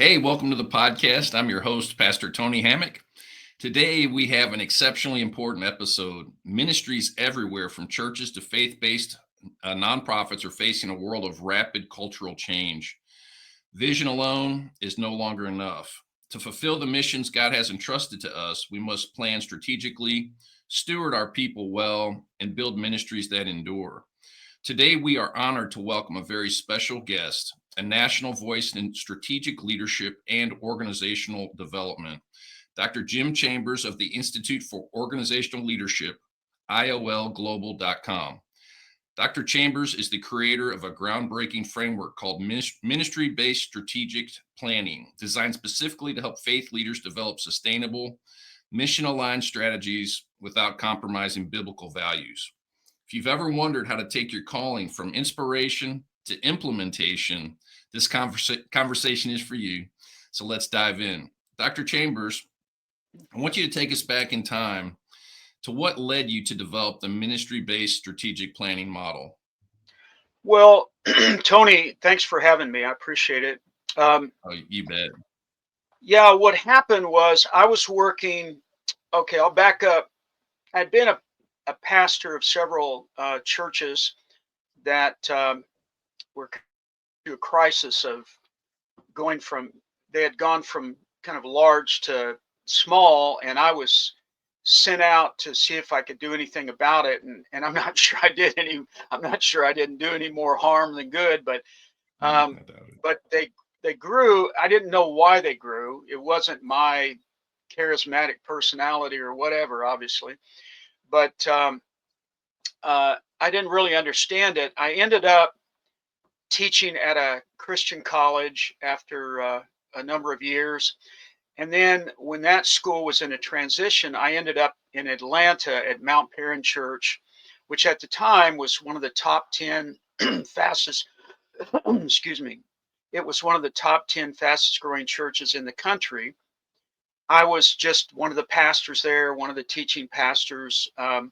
Hey, welcome to the podcast. I'm your host, Pastor Tony Hammock. Today, we have an exceptionally important episode. Ministries everywhere, from churches to faith based nonprofits, are facing a world of rapid cultural change. Vision alone is no longer enough. To fulfill the missions God has entrusted to us, we must plan strategically, steward our people well, and build ministries that endure. Today, we are honored to welcome a very special guest, a national voice in strategic leadership and organizational development, Dr. Jim Chambers of the Institute for Organizational Leadership, IOLglobal.com. Dr. Chambers is the creator of a groundbreaking framework called Ministry-Based Strategic Planning, designed specifically to help faith leaders develop sustainable, mission-aligned strategies without compromising biblical values. If you've ever wondered how to take your calling from inspiration to implementation, this conversation is for you. So let's dive in. Dr. Chambers, I want you to take us back in time to what led you to develop the ministry-based strategic planning model. Well, Tony, thanks for having me. I appreciate it. Oh, you bet. Yeah, what happened was I was working. Okay, I'll back up. I'd been a pastor of several churches that were through a crisis of going from, they had gone from kind of large to small, and I was sent out to see if I could do anything about it. And I'm not sure I did any, I'm not sure I didn't do any more harm than good, I Um, doubt it. but they grew. I didn't know why they grew. It wasn't my charismatic personality or whatever, obviously. But I didn't really understand it. I ended up teaching at a Christian college after a number of years. And then when that school was in a transition, I ended up in Atlanta at Mount Perrin Church, which at the time was one of the top 10 fastest, excuse me, it was one of the top 10 fastest growing churches in the country. I was just one of the pastors there, one of the teaching pastors, and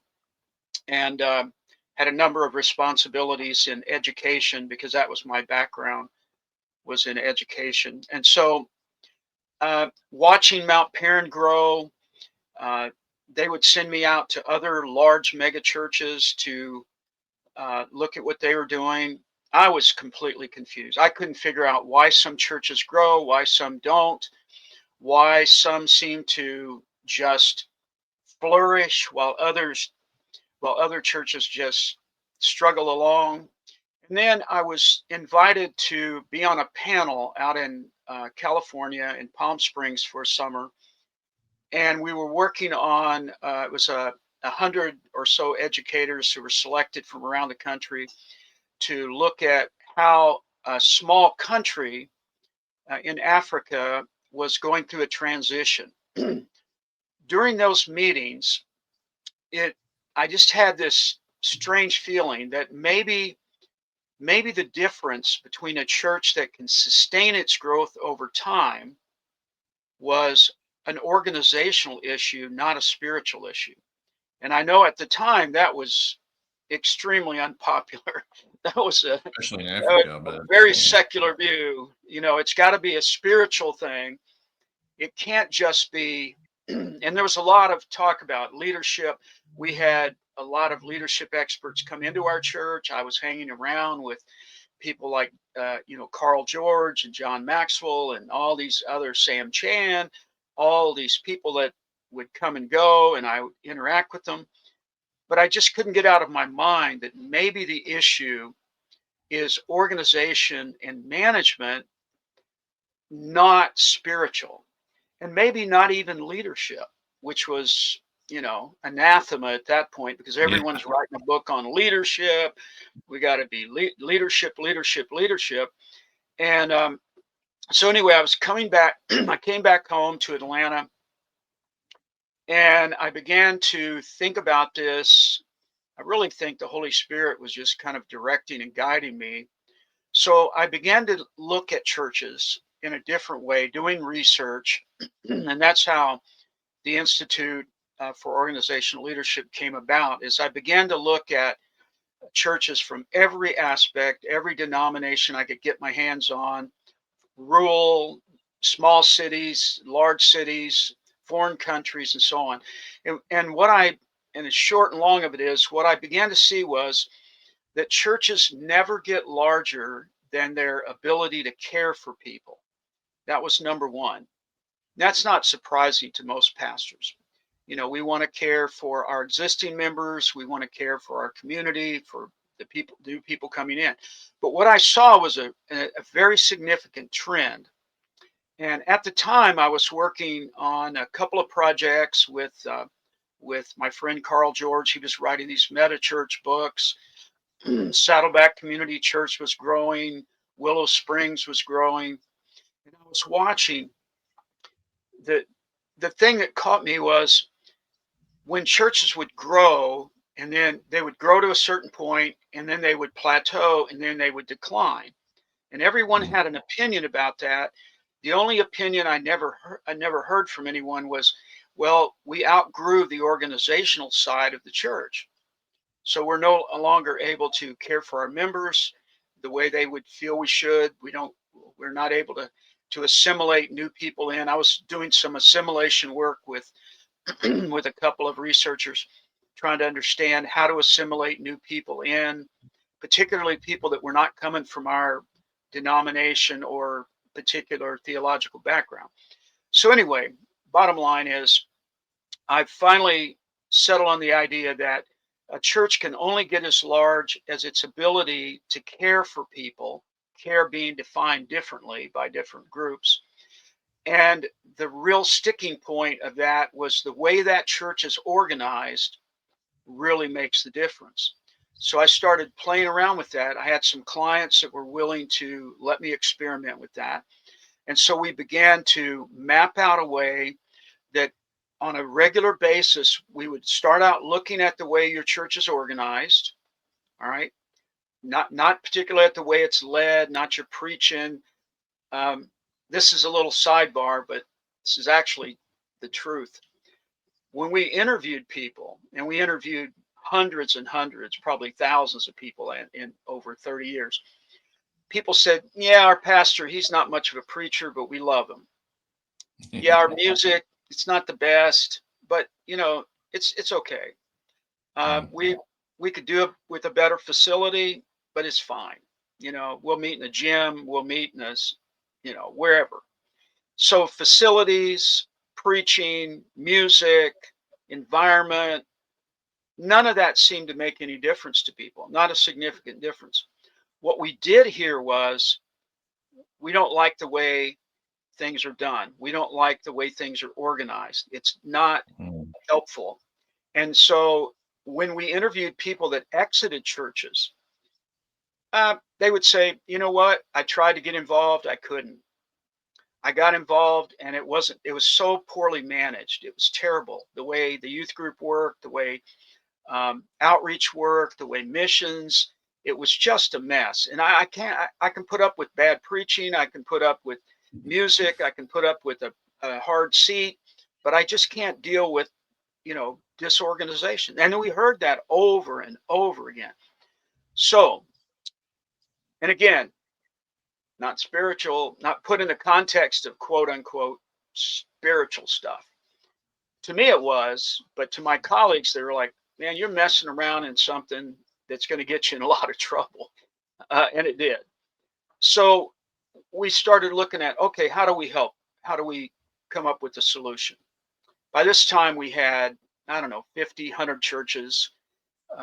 had a number of responsibilities in education because that was my background, was in education. And so watching Mount Perrin grow, uh, they would send me out to other large mega churches to look at what they were doing. I was completely confused. I couldn't figure out why some churches grow, why some don't, why some seem to just flourish while other churches just struggle along. And then I was invited to be on a panel out in California in Palm Springs for summer, and we were working on it was a hundred or so educators who were selected from around the country to look at how a small country in Africa was going through a transition. During those meetings, it I just had this strange feeling that maybe the difference between a church that can sustain its growth over time was an organizational issue, not a spiritual issue. And I know at the time that was extremely unpopular. That was Especially in Africa, I a bet. very Yeah. secular view. You know, it's got to be a spiritual thing. It can't just be, and there was a lot of talk about leadership. We had a lot of leadership experts come into our church. I was hanging around with people like, Carl George and John Maxwell and all these other, Sam Chan, all these people that would come and go, and I would interact with them. But I just couldn't get out of my mind that maybe the issue is organization and management, not spiritual, and maybe not even leadership, which was, anathema at that point because Yeah. everyone's writing a book on leadership. We got to be leadership, leadership, leadership. And so anyway, I was coming back. I came back home to Atlanta, and I began to think about this. I really think the Holy Spirit was just kind of directing and guiding me. So I began to look at churches in a different way, doing research, and that's how the Institute for Organizational Leadership came about. Is I began to look at churches from every aspect, every denomination I could get my hands on, rural, small cities, large cities, foreign countries, and so on. And what I, and the short and long of it is, what I began to see was that churches never get larger than their ability to care for people. That was number one. That's not surprising to most pastors. We want to care for our existing members. We want to care for our community, for the people, new people coming in. But what I saw was a very significant trend. And at the time, I was working on a couple of projects with my friend Carl George. He was writing these meta church books. Saddleback Community Church was growing. Willow Springs was growing. And I was watching the the thing that caught me was when churches would grow, and then they would grow to a certain point, and then they would plateau, and then they would decline. And everyone Mm. had an opinion about that. The only opinion I never heard from anyone was, well, we outgrew the organizational side of the church. So we're no longer able to care for our members the way they would feel we should. We're not able to assimilate new people in. I was doing some assimilation work with with a couple of researchers trying to understand how to assimilate new people in, particularly people that were not coming from our denomination or particular theological background. So anyway, bottom line is I've finally settled on the idea that a church can only get as large as its ability to care for people, care being defined differently by different groups. And the real sticking point of that was the way that church is organized really makes the difference. So I started playing around with that. I had some clients that were willing to let me experiment with that. And so we began to map out a way that on a regular basis, we would start out looking at the way your church is organized. All right. Not particularly at the way it's led, not your preaching. Um, this is a little sidebar, but this is actually the truth. When we interviewed people, and we interviewed hundreds and hundreds, probably thousands of people in over 30 years, people said, yeah, our pastor, he's not much of a preacher, but we love him. Yeah, our music, it's not the best, but it's okay. Uh, Mm. we we could do it with a better facility, but it's fine. We'll meet in the gym, we'll meet in this, wherever. So facilities, preaching, music, environment, none of that seemed to make any difference to people, not a significant difference. What we did here was we don't like the way things are done. We don't like the way things are organized. It's not Mm. helpful. And so when we interviewed people that exited churches, they would say, you know what? I tried to get involved. I couldn't. I got involved and it was so poorly managed. It was terrible. The way the youth group worked, the way outreach worked, the way missions, it was just a mess. And I can't, I can put up with bad preaching. I can put up with music. I can put up with a hard seat, but I just can't deal with, disorganization. And we heard that over and over again. So, and again, not spiritual, not put in the context of quote unquote spiritual stuff. To me, it was, but to my colleagues, they were like, man, you're messing around in something that's going to get you in a lot of trouble. And it did. So we started looking at, okay, how do we help? How do we come up with a solution? By this time, we had, I don't know, 50, 100 churches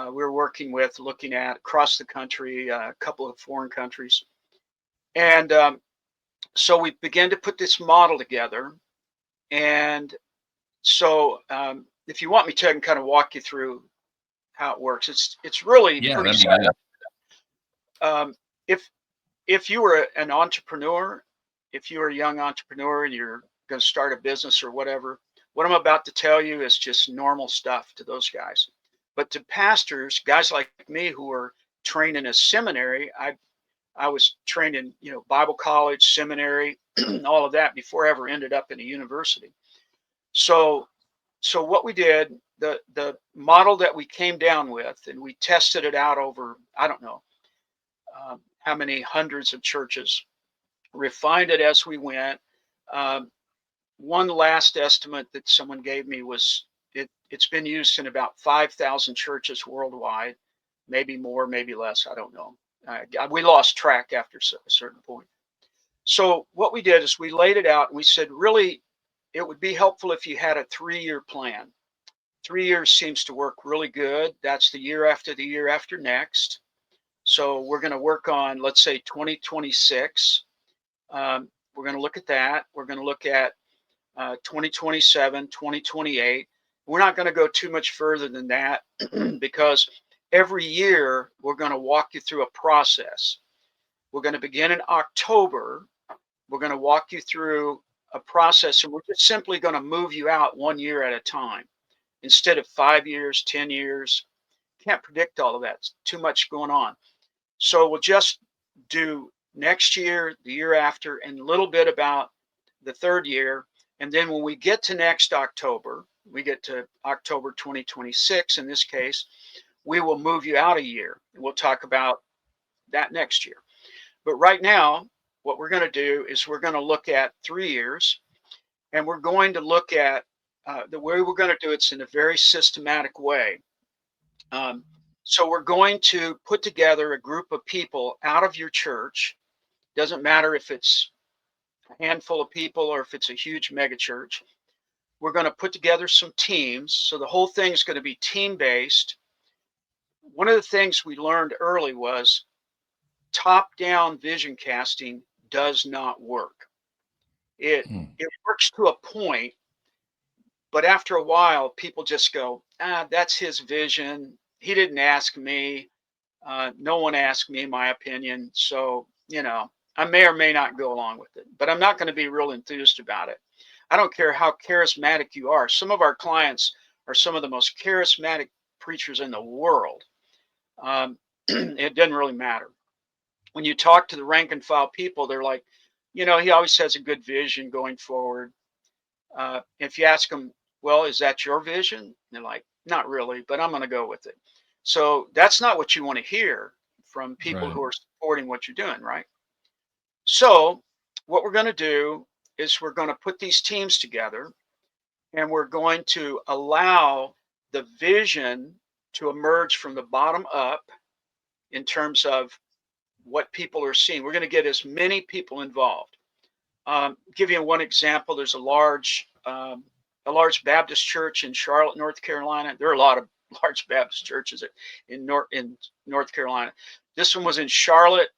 we were working with, looking at across the country, a couple of foreign countries. And so we began to put this model together. And so if you want me to, I can kind of walk you through how it works. It's really Yeah, pretty that'd be simple. good. If you were an entrepreneur, if you are a young entrepreneur and you're going to start a business or whatever, what I'm about to tell you is just normal stuff to those guys. But to pastors, guys like me who are trained in a seminary, I was trained in Bible college, seminary, all of that before I ever ended up in a university. So what we did, the model that we came down with, and we tested it out over, I don't know how many hundreds of churches, refined it as we went. Um, One last estimate that someone gave me was it's been used in about 5,000 churches worldwide, maybe more, maybe less. I don't know. We lost track after a certain point. So what we did is we laid it out and we said, really, it would be helpful if you had a 3-year plan. 3 years seems to work really good. That's the year after the year after next. So we're going to work on, let's say, 2026. We're going to look at that. We're going to look at 2027, 2028. We're not going to go too much further than that because every year we're going to walk you through a process. We're going to begin in October. We're going to walk you through a process, and we're just simply going to move you out 1 year at a time instead of 5 years, 10 years. Can't predict all of that. It's too much going on. So we'll just do next year, the year after, and a little bit about the third year. And then when we get to next October, we get to October 2026 in this case, we will move you out a year. And we'll talk about that next year. But right now, what we're going to do is we're going to look at 3 years, and we're going to look at the way we're going to do it's in a very systematic way. So we're going to put together a group of people out of your church. Doesn't matter if it's a handful of people or if it's a huge mega church. We're going to put together some teams. So the whole thing is going to be team based. One of the things we learned early was top down vision casting does not work. It works to a point, but after a while, people just go, that's his vision. He didn't ask me. No one asked me my opinion. So, I may or may not go along with it, but I'm not going to be real enthused about it. I don't care how charismatic you are. Some of our clients are some of the most charismatic preachers in the world. It doesn't really matter. When you talk to the rank and file people, they're like, he always has a good vision going forward. If you ask them, well, is that your vision? They're like, not really, but I'm going to go with it. So that's not what you want to hear from people Right. who are supporting what you're doing, right? So what we're going to do is we're going to put these teams together, and we're going to allow the vision to emerge from the bottom up in terms of what people are seeing. We're going to get as many people involved. Give you one example. There's a large Baptist church in Charlotte, North Carolina. There are a lot of large Baptist churches in North Carolina. This one was in Charlotte.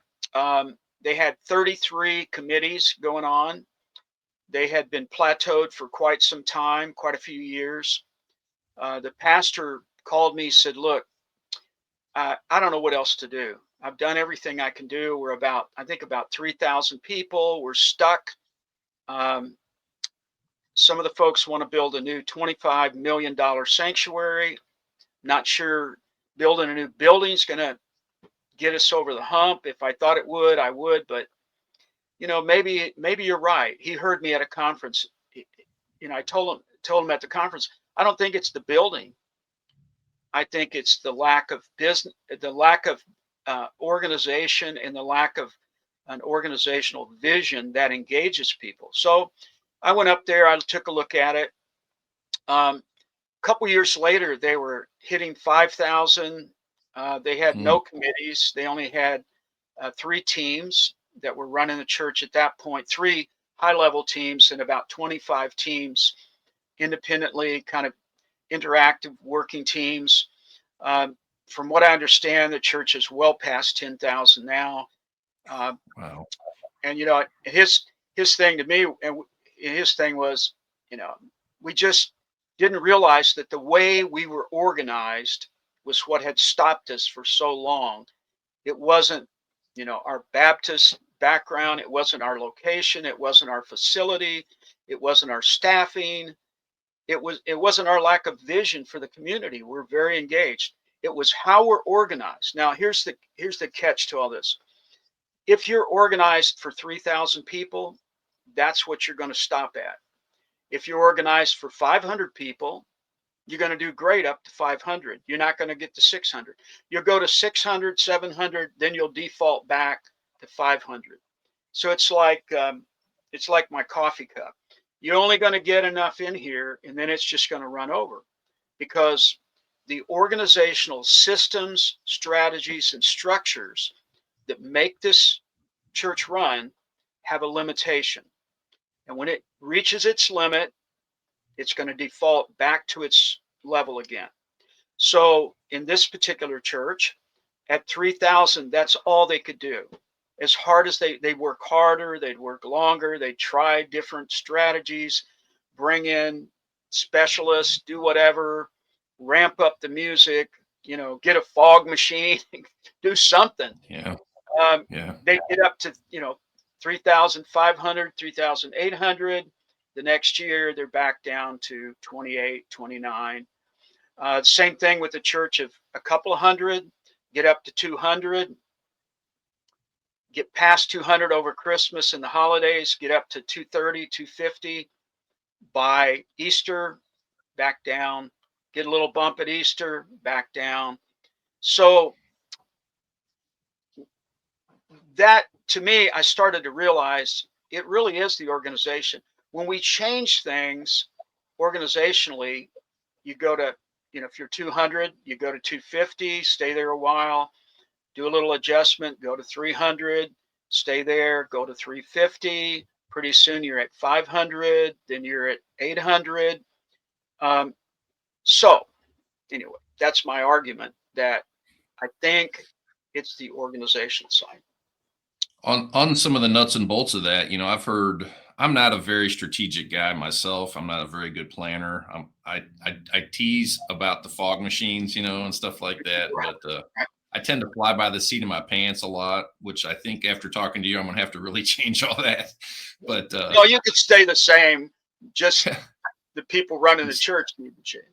They had 33 committees going on. They had been plateaued for quite some time, quite a few years. The pastor called me, said, look, I don't know what else to do. I've done everything I can do. We're I think about 3,000 people. We're stuck. Some of the folks want to build a new $25 million sanctuary. Not sure building a new building is going to get us over the hump. If I thought it would, I would. But, maybe you're right. He heard me at a conference. I told him at the conference, I don't think it's the building. I think it's the lack of business, the lack of organization, and the lack of an organizational vision that engages people. So I went up there, I took a look at it. A couple years later, they were hitting 5,000. They had no committees. They only had 3 teams that were running the church at that point, 3 high-level teams and about 25 teams independently, kind of interactive working teams. From what I understand, the church is well past 10,000 now. Wow. And his thing to me, and his thing was, we just didn't realize that the way we were organized was what had stopped us for so long. It wasn't, our Baptist background. It wasn't our location. It wasn't our facility. It wasn't our staffing. It wasn't our lack of vision for the community. We're very engaged. It was how we're organized. Now, here's the catch to all this. If you're organized for 3,000 people, that's what you're going to stop at. If you're organized for 500 people, you're going to do great up to 500. You're not going to get to 600. You'll go to 600, 700, then you'll default back to 500. So it's like it's like my coffee cup. You're only going to get enough in here, and then it's just going to run over, because the organizational systems, strategies, and structures that make this church run have a limitation. And when it reaches its limit, it's going to default back to its level again. So in this particular church, at 3,000, that's all they could do. As hard as they work harder, they'd work longer, they'd try different strategies, bring in specialists, do whatever, ramp up the music, get a fog machine, do something. Yeah. Um, Yeah. they get up to, 3,500, 3,800. The next year, they're back down to 28, 29. Same thing with the church of a couple of hundred, get up to 200, get past 200 over Christmas and the holidays, get up to 230, 250. By Easter, back down, get a little bump at Easter, back down. So that, to me, I started to realize it really is the organization. When we change things organizationally, you go to, if you're 200, you go to 250, stay there a while, do a little adjustment, go to 300, stay there, go to 350. Pretty soon you're at 500, then you're at 800. So anyway, that's my argument, that I think it's the organization side. On some of the nuts and bolts of that, I've heard, I'm not a very strategic guy myself. I'm not a very good planner. I tease about the fog machines, and stuff like that, Right. but I tend to fly by the seat of my pants a lot, which I think after talking to you, I'm gonna have to really change all that. But No, you could stay the same. Just the people running the church need to change.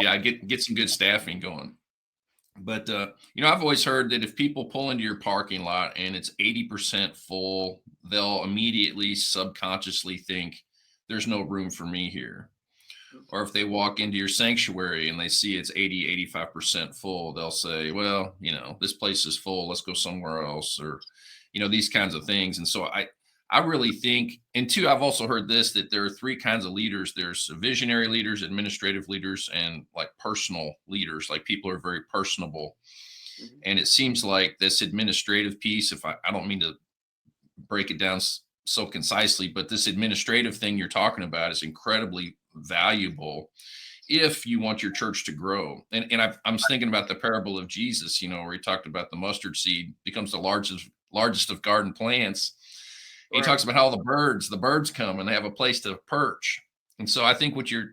I get some good staffing going. But I've always heard that if people pull into your parking lot and it's 80% full, they'll immediately subconsciously think there's no room for me here. Or if they walk into your sanctuary and they see it's 80, 85% full, they'll say, well, this place is full, let's go somewhere else, or these kinds of things. And so I really think, and two, I've also heard this, that there are three kinds of leaders. There's visionary leaders, administrative leaders, and like personal leaders, like people who are very personable. Mhm. And it seems like this administrative piece, if I don't mean to break it down so concisely, but this administrative thing you're talking about is incredibly valuable if you want your church to grow. And I'm thinking about the parable of Jesus, where he talked about the mustard seed becomes the largest of garden plants. He Right. talks about how the birds come and they have a place to perch. And so I think what you're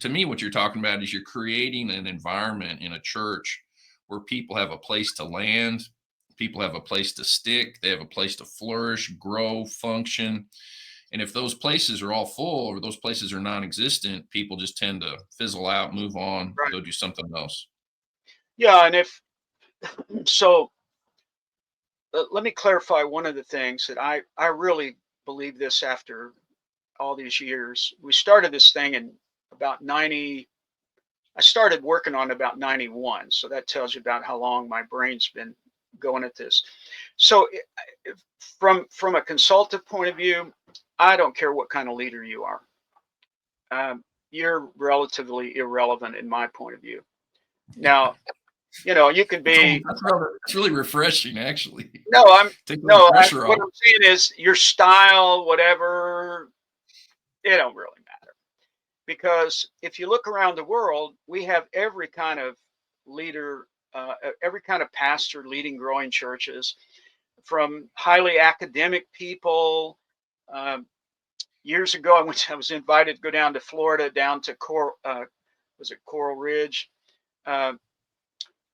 talking about is you're creating an environment in a church where people have a place to land, people have a place to stick, they have a place to flourish, grow, function. And if those places are all full or those places are non-existent, people just tend to fizzle out, move on, Right. go do something else. Yeah, and if so, let me clarify one of the things that I really believe this after all these years. We started this thing in about 90. I started working on about 91. So that tells you about how long my brain's been going at this. So from a consultative point of view, I don't care what kind of leader you are. You're relatively irrelevant in my point of view. Now, you can be. It's really refreshing, actually. No, Take a little pressure what off. I'm saying is your style, whatever, it don't really matter. Because if you look around the world, we have every kind of leader, every kind of pastor leading growing churches, from highly academic people. Um, Years ago, I was invited to go down to Florida, down to was it Coral Ridge? Uh,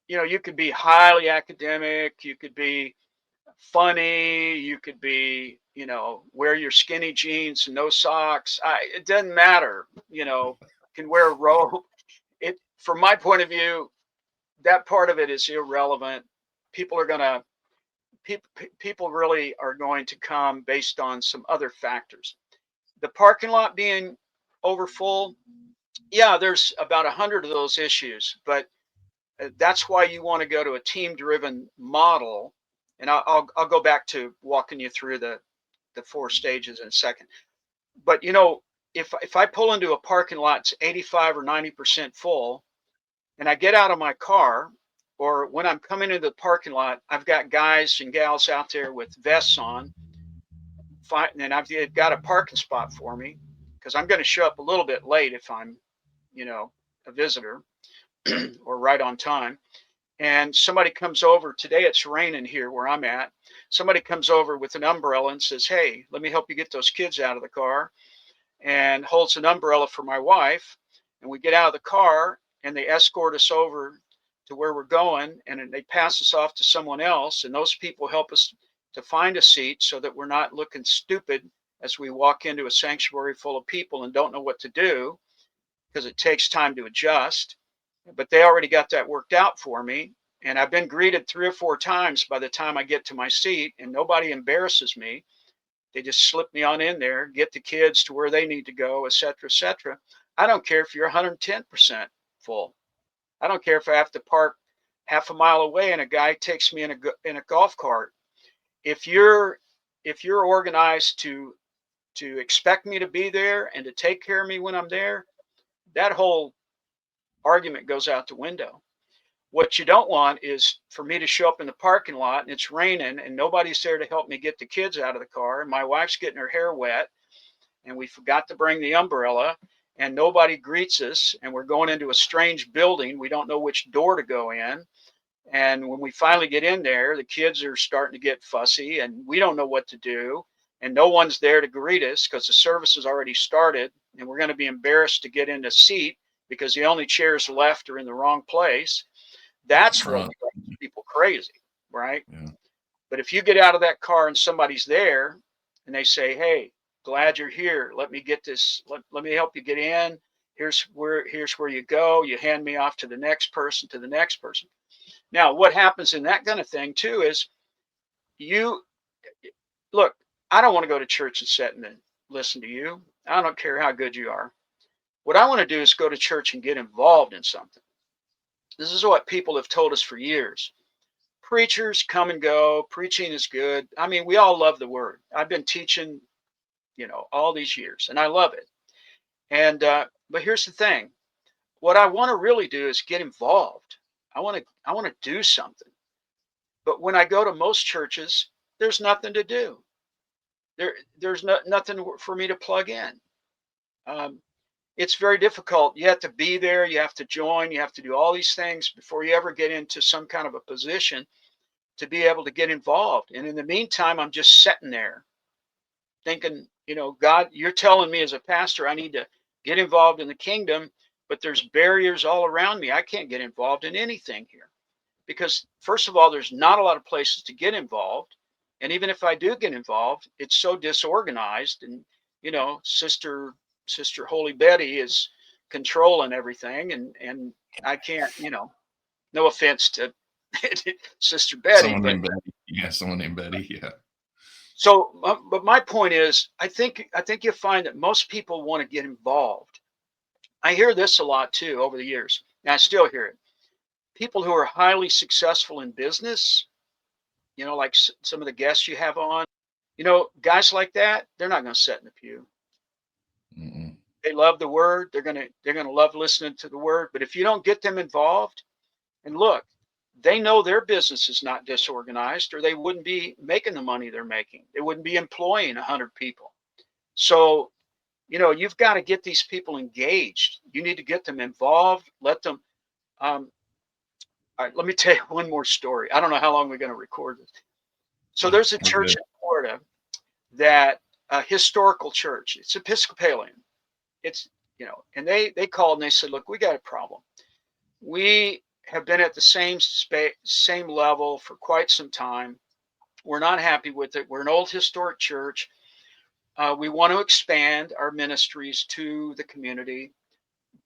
you could be highly academic, you could be funny, you could be, wear your skinny jeans and no socks. It doesn't matter, can wear a robe. From my point of view, that part of it is irrelevant. People are gonna, people really are going to come based on some other factors. The parking lot being over full, yeah, there's about 100 of those issues, but that's why you want to go to a team-driven model. And I'll go back to walking you through the the 4 stages in a second. But you know, if I pull into a parking lot, it's 85 or 90% full, and I get out of my car, or when I'm coming into the parking lot, I've got guys and gals out there with vests on, fighting, and I've got a parking spot for me because I'm going to show up a little bit late if I'm, you know, a visitor or right on time. And somebody comes over. Today it's raining here where I'm at. Somebody comes over with an umbrella and says, "Hey, let me help you get those kids out of the car," and holds an umbrella for my wife. And we get out of the car and they escort us over to where we're going, and then they pass us off to someone else. And those people help us to find a seat so that we're not looking stupid as we walk into a sanctuary full of people and don't know what to do, because it takes time to adjust. But they already got that worked out for me. And I've been greeted 3 or 4 times by the time I get to my seat, and nobody embarrasses me. They just slip me on in there, get the kids to where they need to go, et cetera, et cetera. I don't care if you're 110% full. I don't care if I have to park half a mile away and a guy takes me in a golf cart. If you're organized to expect me to be there and to take care of me when I'm there, that whole argument goes out the window. What you don't want is for me to show up in the parking lot and it's raining and nobody's there to help me get the kids out of the car, and my wife's getting her hair wet and we forgot to bring the umbrella, and nobody greets us, and we're going into a strange building. We don't know which door to go in. And when we finally get in there, the kids are starting to get fussy and we don't know what to do. And no one's there to greet us because the service has already started. And we're going to be embarrassed to get in a seat because the only chairs left are in the wrong place. That's what Front. drives people crazy, right? Yeah. But if you get out of that car and somebody's there and they say, "Hey, glad you're here. Let me get this. Let me help you get in. Here's where you go. You hand me off to the next person, to the next person." Now, what happens in that kind of thing too is you look, I don't want to go to church and sit and listen to you. I don't care how good you are. What I want to do is go to church and get involved in something. This is what people have told us for years. Preachers come and go. Preaching is good. I mean, we all love the word. I've been teaching, all these years, and I love it. And but here's the thing: what I want to really do is get involved. I want to do something. But when I go to most churches, there's nothing to do. There's nothing for me to plug in. Um, it's very difficult. You have to be there. You have to join. You have to do all these things before you ever get into some kind of a position to be able to get involved. And in the meantime, I'm just sitting there thinking, God, you're telling me as a pastor, I need to get involved in the kingdom, but there's barriers all around me. I can't get involved in anything here because, first of all, there's not a lot of places to get involved. And even if I do get involved, it's so disorganized. And, Sister Holy Betty is controlling everything. And I can't, no offense to Sister Betty, Someone but named Betty. Yeah, someone named Betty. Yeah. so, but my point is, I think you find that most people want to get involved. I hear this a lot too over the years, and I still hear it. People who are highly successful in business, like some of the guests you have on, guys like that, they're not going to sit in the pew. Mm-mm. They love the word. They're gonna love listening to the word. But if you don't get them involved, and look, they know their business is not disorganized, or they wouldn't be making the money they're making. They wouldn't be employing 100 people. So, you've got to get these people engaged. You need to get them involved. Let them. Um, all right, let me tell you one more story. I don't know how long we're going to record this. So there's a We're church good. in Florida, that a historical church. It's Episcopalian. It's and they called and they said, "Look, we got a problem. We have been at the same level for quite some time. We're not happy with it. We're an old historic church. We want to expand our ministries to the community,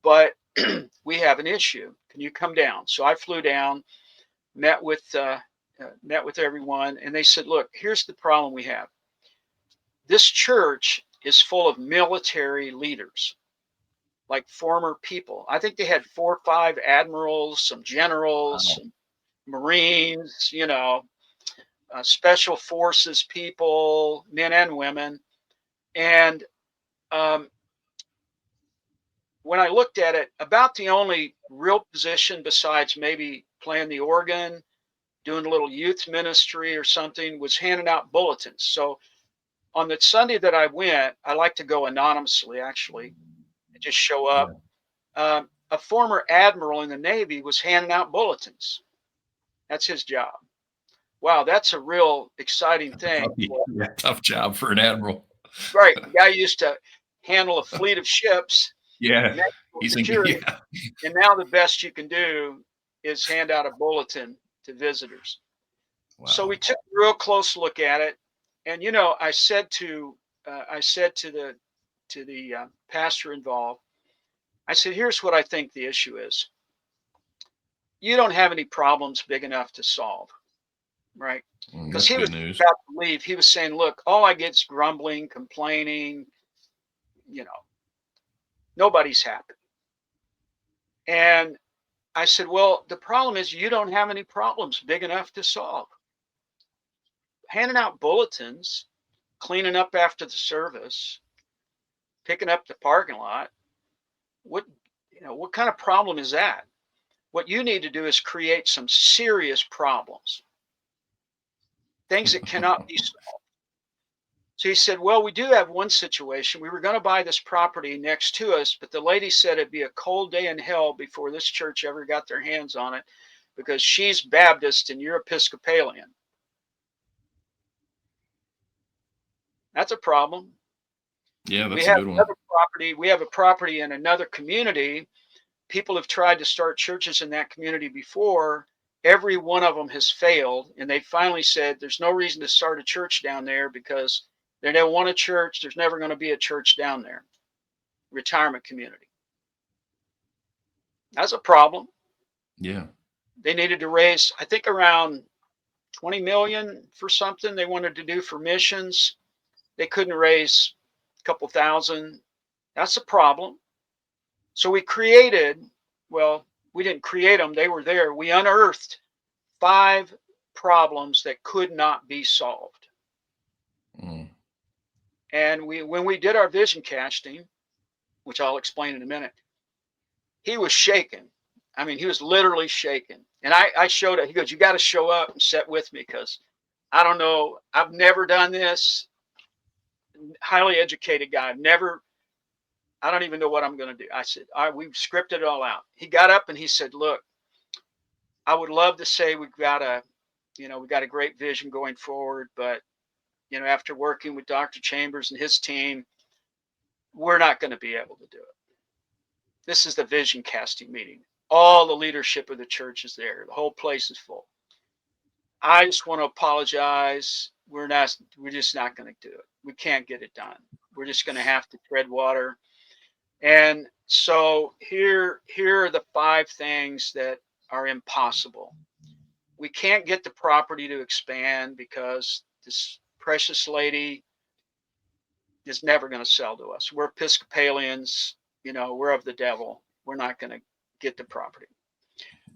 but we have an issue. Can you come down?" So I flew down, met with everyone, and they said, "Look, here's the problem we have. This church is full of military leaders, like former people. I think they had 4 or 5 admirals, some generals, Wow. some Marines, special forces people, men and women. And um, when I looked at it, about the only real position besides maybe playing the organ, doing a little youth ministry or something, was handing out bulletins. So on the Sunday that I went, I like to go anonymously, actually, and just show up. Yeah. A former admiral in the Navy was handing out bulletins. That's his job. Wow, that's a real exciting thing. Yeah, tough job for an admiral. Right, the guy used to handle a fleet of ships, Yeah, national he's in. security, Yeah. and now the best you can do is hand out a bulletin to visitors. So we Wow. took a real close look at it, and I said to the pastor involved, I said, "Here's what I think the issue is. You don't have any problems big enough to solve, right?" Because That's he was good news. about to leave. He was saying, "Look, all I get is grumbling, complaining. You know, nobody's happy." And I said, "Well, the problem is you don't have any problems big enough to solve. Handing out bulletins, cleaning up after the service, picking up the parking lot. What what kind of problem is that? What you need to do is create some serious problems, things that cannot be solved." So he said, "Well, we do have one situation. We were going to buy this property next to us, but the lady said it'd be a cold day in hell before this church ever got their hands on it because she's Baptist and you're Episcopalian." That's a problem. Yeah, We that's a have good one. another property. We have a property in another community. People have tried to start churches in that community before. Every one of them has failed. And they finally said there's no reason to start a church down there because they don't want a church. There's never going to be a church down there. Retirement community. That's a problem. Yeah. They needed to raise, I think, around 20 million for something they wanted to do for missions. They couldn't raise a couple thousand. That's a problem. So we created, well, we didn't create them, they were there. We unearthed 5 problems that could not be solved. Mm. And when we did our vision casting, which I'll explain in a minute, he was shaken. I mean, he was literally shaken. And I showed it. He goes, "You got to show up and sit with me because I don't know. I've never done this." Highly educated guy. Never, I don't even know what I'm going to do. I said, "All right, we've scripted it all out." He got up and he said, "Look, I would love to say we got a great vision going forward, but after working with Dr. Chambers and his team, we're not going to be able to do it. This is the vision casting meeting. All the leadership of the church is there. The whole place is full. I just want to apologize. We're just not going to do it. We can't get it done. We're just going to have to tread water." And so here are the 5 things that are impossible. We can't get the property to expand because this precious lady is never going to sell to us. We're Episcopalians, we're of the devil. We're not going to get the property.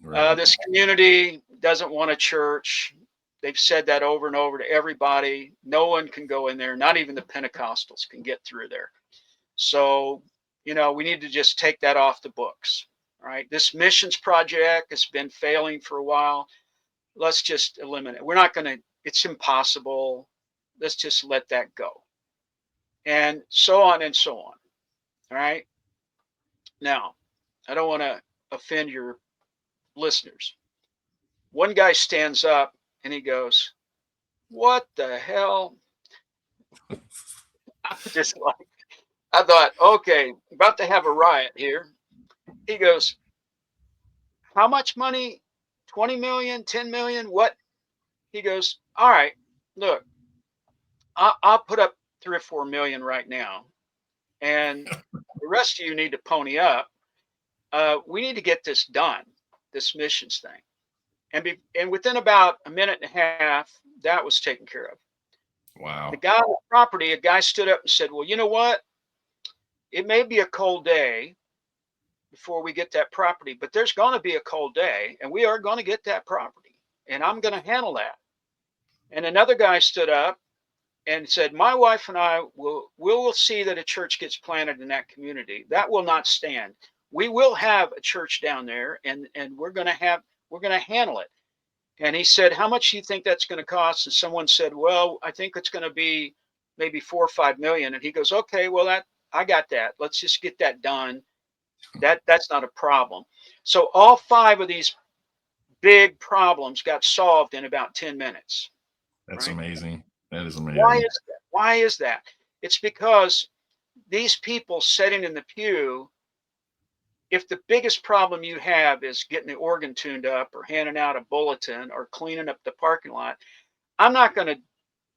Right. This community doesn't want a church. They've said that over and over to everybody. No one can go in there. Not even the Pentecostals can get through there. So, we need to just take that off the books. All right. This missions project has been failing for a while. Let's just eliminate it. We're not going to, it's impossible. Let's just let that go. And so on and so on. All right. Now, I don't want to offend your listeners. One guy stands up and he goes, "What the hell?" I just like, I thought, okay, about to have a riot here. He goes, "How much money? 20 million, 10 million? What?" He goes, "All right, look, I'll put up 3 or 4 million right now. And the rest of you need to pony up. We need to get this done, this missions thing." And within about a minute and a half, that was taken care of. The Wow. guy on the property, a guy stood up and said, "Well, you know what? It may be a cold day before we get that property, but there's going to be a cold day and we are going to get that property and I'm going to handle that." And another guy stood up and said, my wife and I will see that a church gets planted in that community. That will not stand. We will have a church down there, and we're going to handle it. And he said, how much do you think that's going to cost? And someone said, well, I think it's going to be maybe 4 or 5 million. And he goes, okay, well, I got that. Let's just get that done. That's not a problem. So all 5 of these big problems got solved in about 10 minutes, That's right? amazing. That is Why amazing. is that? Why is that? It's because these people sitting in the pew, if the biggest problem you have is getting the organ tuned up or handing out a bulletin or cleaning up the parking lot, I'm not going to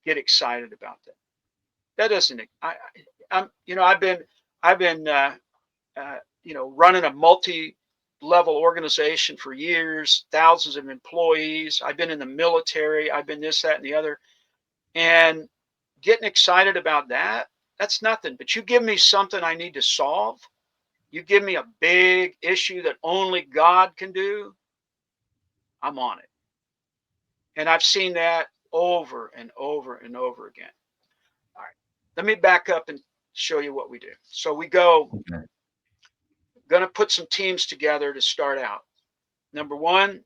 get excited about that. That doesn't. I'm. I've been running a multi-level organization for years, thousands of employees. I've been in the military. I've been this, that, and the other, and getting excited about that. That's nothing. But you give me something I need to solve. You give me a big issue that only God can do. I'm on it, and I've seen that over and over and over again. All right, let me back up and show you what we do. So we go, Okay. going to put some teams together to start out. Number one,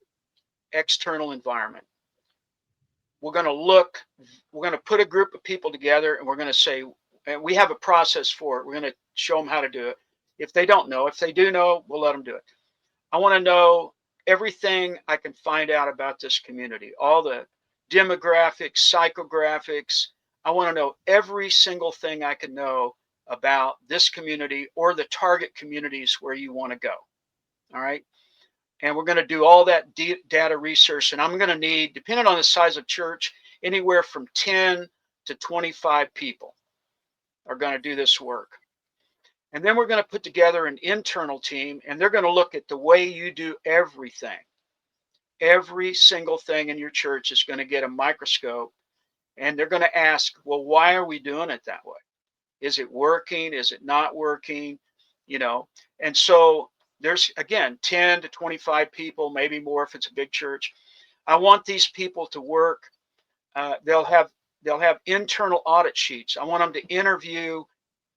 external environment. We're going to look, we're going to put a group of people together, and we're going to say, and we have a process for it. We're going to show them how to do it. If they don't know, if they do know, we'll let them do it. I want to know everything I can find out about this community, all the demographics, psychographics. I want to know every single thing I can know about this community or the target communities where you want to go. All right. And we're going to do all that data research. And I'm going to need, depending on the size of church, anywhere from 10 to 25 people are going to do this work. And then we're going to put together an internal team, and they're going to look at the way you do everything. Every single thing in your church is going to get a microscope, and they're going to ask, well, why are we doing it that way? Is it working? Is it not working? You know, and so there's, again, 10 to 25 people, maybe more if it's a big church. I want these people to work. They'll have internal audit sheets. I want them to interview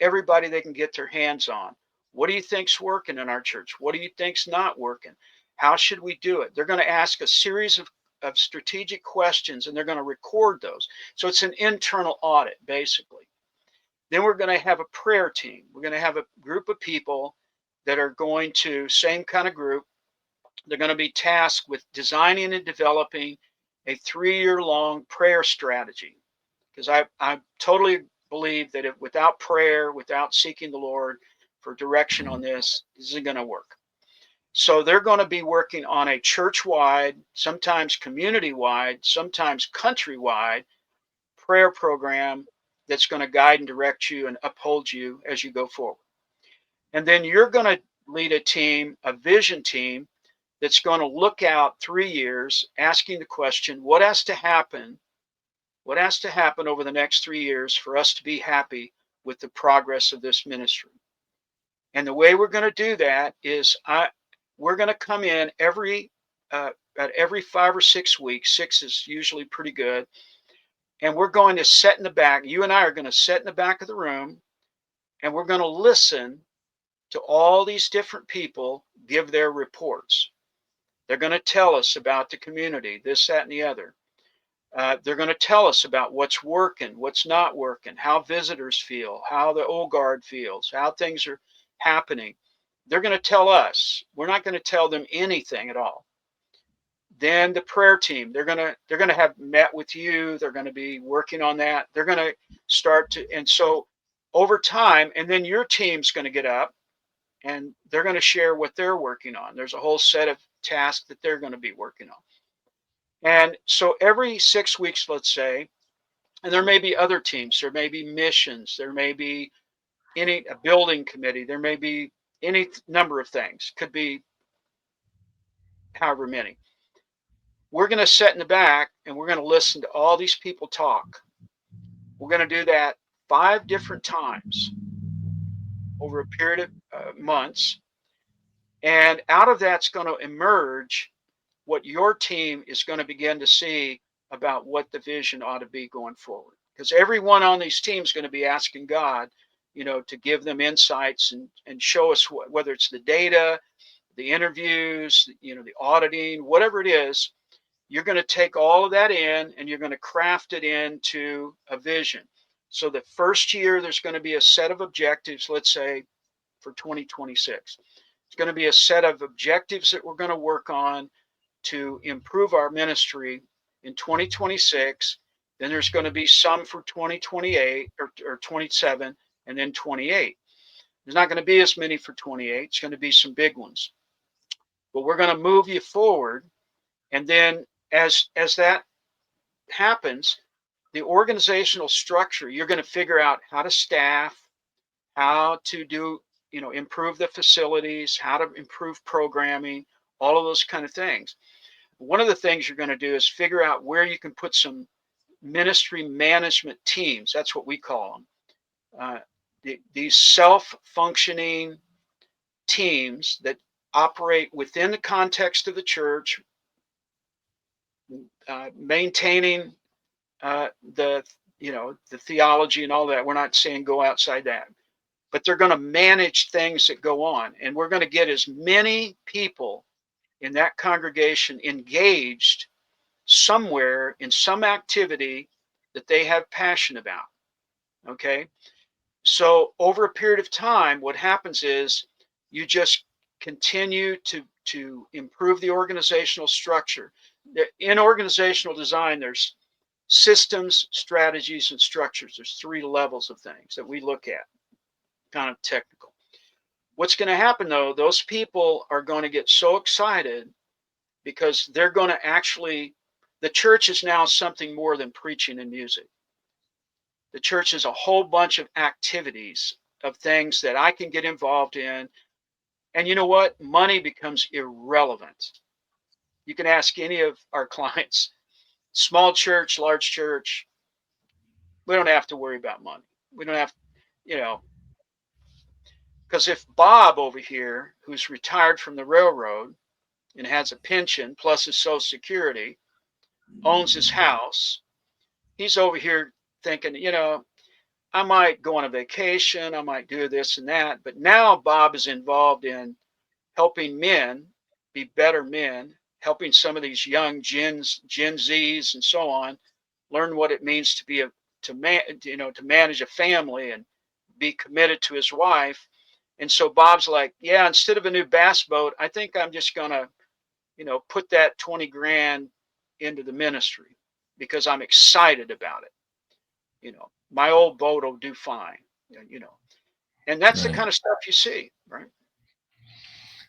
everybody they can get their hands on. What do you think's working in our church? What do you think's not working? How should we do it? They're going to ask a series of strategic questions, and they're going to record those. So it's an internal audit, basically. Then we're going to have a prayer team. We're going to have a group of people that are going to, same kind of group, they're going to be tasked with designing and developing a 3-year long prayer strategy. Because I totally believe that if, without prayer, without seeking the Lord for direction on this isn't going to work. So they're going to be working on a church-wide, sometimes community-wide, sometimes country-wide prayer program that's going to guide and direct you and uphold you as you go forward. And then you're going to lead a team, a vision team, that's going to look out 3 years, asking the question, what has to happen? What has to happen over the next 3 years for us to be happy with the progress of this ministry? And the way we're going to do that is we're going to come in at every 5 or 6 weeks. 6 is usually pretty good. And we're going to sit in the back. You and I are going to sit in the back of the room, and we're going to listen to all these different people give their reports. They're going to tell us about the community, this, that, and the other. They're going to tell us about what's working, what's not working, how visitors feel, how the old guard feels, how things are happening. They're going to tell us. We're not going to tell them anything at all. Then the prayer team, they're going to have met with you. They're going to be working on that. They're going to start to, and so over time, and then your team's going to get up and they're going to share what they're working on. There's a whole set of tasks that they're going to be working on. And so every 6 weeks, let's say, and there may be other teams, there may be missions, there may be a building committee, there may be any number of things, could be however many. We're going to sit in the back and we're going to listen to all these people talk. We're going to do that 5 different times over a period of months. And out of that's going to emerge what your team is going to begin to see about what the vision ought to be going forward. Because everyone on these teams is going to be asking God, to give them insights and show us whether it's the data, the interviews, the auditing, whatever it is. You're going to take all of that in and you're going to craft it into a vision. So the first year, there's going to be a set of objectives, let's say for 2026. It's going to be a set of objectives that we're going to work on to improve our ministry in 2026. Then there's going to be some for 2028 or 27 and then 28. There's not going to be as many for 28. It's going to be some big ones. But we're going to move you forward. And then as that happens, the organizational structure, you're going to figure out how to staff, how to do, improve the facilities, how to improve programming, all of those kind of things. One of the things you're going to do is figure out where you can put some ministry management teams. That's what we call them. These self-functioning teams that operate within the context of the church, maintaining the theology and all that. We're not saying go outside that, but they're going to manage things that go on, and we're going to get as many people in that congregation engaged somewhere in some activity that they have passion about. Okay, so over a period of time, what happens is you just continue to improve the organizational structure. In organizational design, there's systems, strategies, and structures. There's 3 levels of things that we look at, kind of technical. What's going to happen though, those people are going to get so excited because they're going to actually, the church is now something more than preaching and music. The church is a whole bunch of activities of things that I can get involved in. And you know what? Money becomes irrelevant. You can ask any of our clients, small church, large church, we don't have to worry about money. We don't have, because if Bob over here, who's retired from the railroad and has a pension plus his Social Security, owns his house, he's over here thinking, I might go on a vacation, I might do this and that. But now Bob is involved in helping men be better men, helping some of these young Gen Zs and so on learn what it means to manage a family and be committed to his wife. And so Bob's like, yeah, instead of a new bass boat, I think I'm just gonna, put that 20 grand into the ministry because I'm excited about it. My old boat will do fine, and that's the Right. kind of stuff you see, right?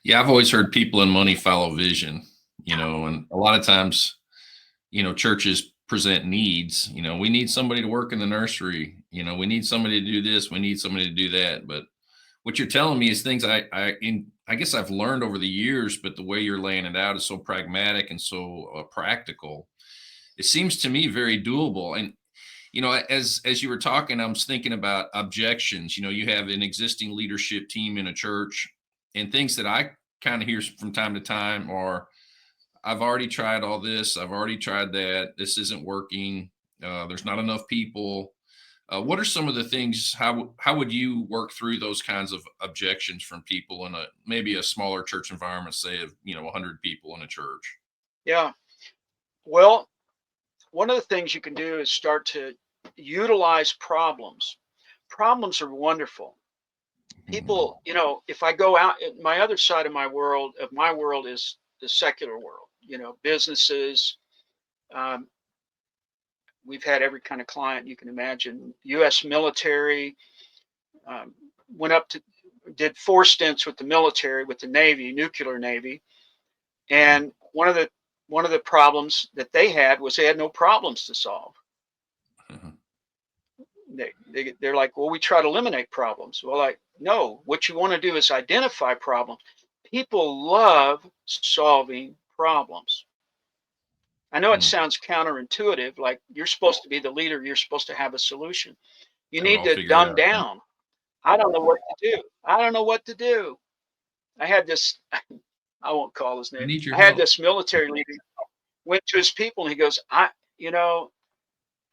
Yeah, I've always heard people and money follow vision, and a lot of times, churches present needs. We need somebody to work in the nursery. We need somebody to do this. We need somebody to do that. But what you're telling me is things I guess I've learned over the years, but the way you're laying it out is so pragmatic and so practical. It seems to me very doable. And as you were talking, I was thinking about objections. You have an existing leadership team in a church, and things that I kind of hear from time to time are, I've already tried all this, I've already tried that, this isn't working, there's not enough people. What are some of the things? How would you work through those kinds of objections from people in maybe a smaller church environment, say of 100 people in a church? Yeah. Well, one of the things you can do is start to utilize problems. Problems are wonderful. Mhm. People, if I go out, my other side of my world is the secular world, businesses. Um, we've had every kind of client you can imagine. U.S. military, um, went up to, did 4 stints with the military, with the Navy, nuclear Navy. And one of the problems that they had was they had no problems to solve. Mhm. They're like, well, we try to eliminate problems. Well, like, no, what you want to do is identify problems. People love solving problems. I know it Mhm. sounds counterintuitive, like you're supposed to be the leader, you're supposed to have a solution. You Have it need all to figured dumb out. Yeah. down. I don't know what to do. I don't know what to do. I had this, I won't call his I name. need your I had help. this military leader went to his people and he goes, you know,